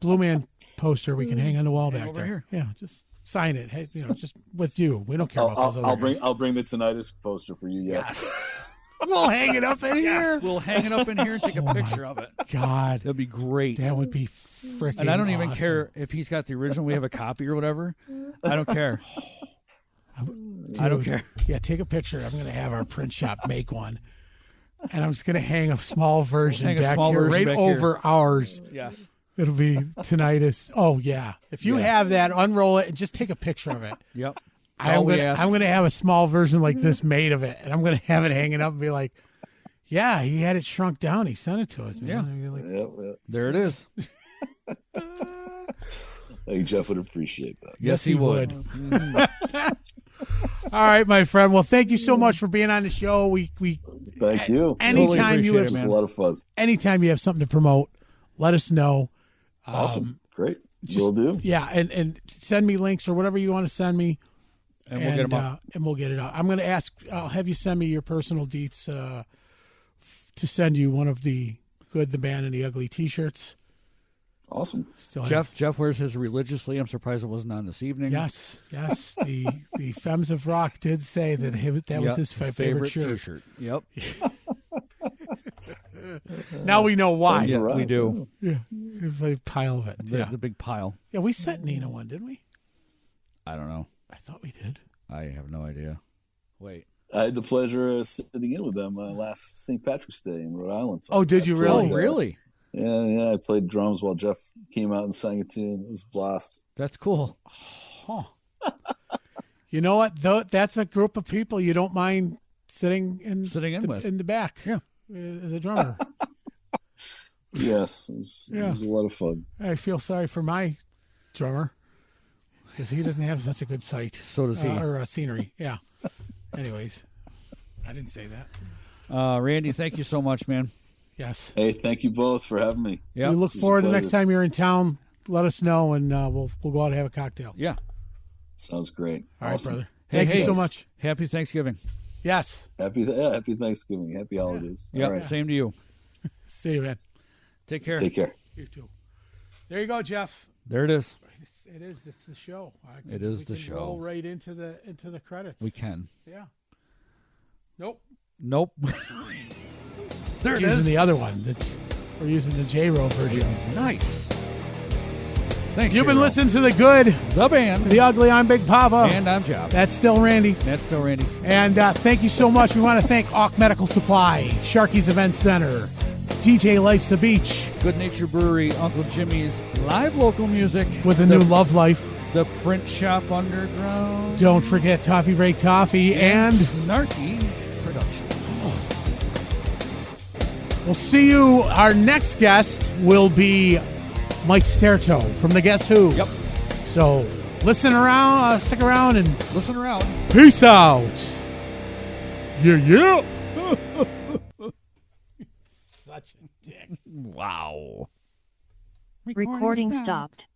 Blue Man poster we can hang on the wall back there. Here. Yeah, just sign it. Hey, just with you. We don't care about those other guys. I'll bring the tinnitus poster for you. Yes. We'll hang it up in here. Yes, we'll hang it up in here and take a picture of it. God. That'd be great. That would be freaking And I don't even awesome. care if he's got the original, we have a copy or whatever. I don't care. I don't care. Yeah, take a picture. I'm going to have our print shop make one. And I'm just going to hang a small version back here, right over ours. Yes. It'll be tinnitus. Oh, yeah. If you have that, unroll it and just take a picture of it. Yep. I'm going to have a small version like this made of it. And I'm going to have it hanging up and be like, yeah, he had it shrunk down. He sent it to us. Man. Yeah. Like, there it is. Hey, Jeff would appreciate that. Yes, he would. All right, my friend. Well, thank you so much for being on the show. Thank you. Anytime you have, it was a lot of fun. Anytime you have something to promote, let us know. Awesome. Great. Will do. Yeah, and send me links or whatever you want to send me. And we'll get them up. And we'll get it out. I'm going to I'll have you send me your personal deets to send you one of the Good, the Bad, and the Ugly t-shirts. Awesome. Jeff wears his religiously. I'm surprised it wasn't on this evening. Yes. The Femmes of Rock did say that was his favorite shirt. T-shirt. Yep. Now we know why. Yeah, we do. Yeah, a pile of it. The big pile. Yeah, we sent Nina one, didn't we? I don't know. I thought we did. I have no idea. Wait. I had the pleasure of sitting in with them last St. Patrick's Day in Rhode Island. Oh, did you really? Oh, really? Yeah. I played drums while Jeff came out and sang a tune. It was a blast. That's cool. Huh. You know what? That's a group of people you don't mind sitting in the back. Yeah. As a drummer. Yes. It was a lot of fun. I feel sorry for my drummer. because he doesn't have such a good sight. So does he. Or scenery, yeah. Anyways, I didn't say that. Randy, thank you so much, man. Yes. Hey, thank you both for having me. Yeah. We look forward to the next time you're in town. Let us know, and we'll go out and have a cocktail. Yeah. Sounds great. All right, Awesome. brother. Thank you so much. Happy Thanksgiving. Yes. Happy Thanksgiving. Happy holidays. Yeah. All right. Same to you. See you, man. Take care. Take care. You too. There you go, Jeff. There it is. It is. It's the show. It is we the can show. Roll right into the credits. We can. Yeah. Nope. There it Using is. the other one. We're using the J-Ro version. Nice. Thanks. You've been J-Ro. listening to the good, The Band. the ugly. I'm Big Papa. And I'm Jeff. That's still Randy. That's still Randy. And thank you so much. We want to thank Auk Medical Supply, Sharky's Event Center, DJ Life's a Beach, Good Nature Brewery, Uncle Jimmy's live local music with the new Love Life. The Print Shop Underground. Don't forget Toffee Break Toffee and Snarky Productions. we'll see you. Our next guest will be Mike Sterto from the Guess Who. Yep. So listen around, stick around, and Listen around. peace out. Yeah. Such a dick. Wow. Recording stopped.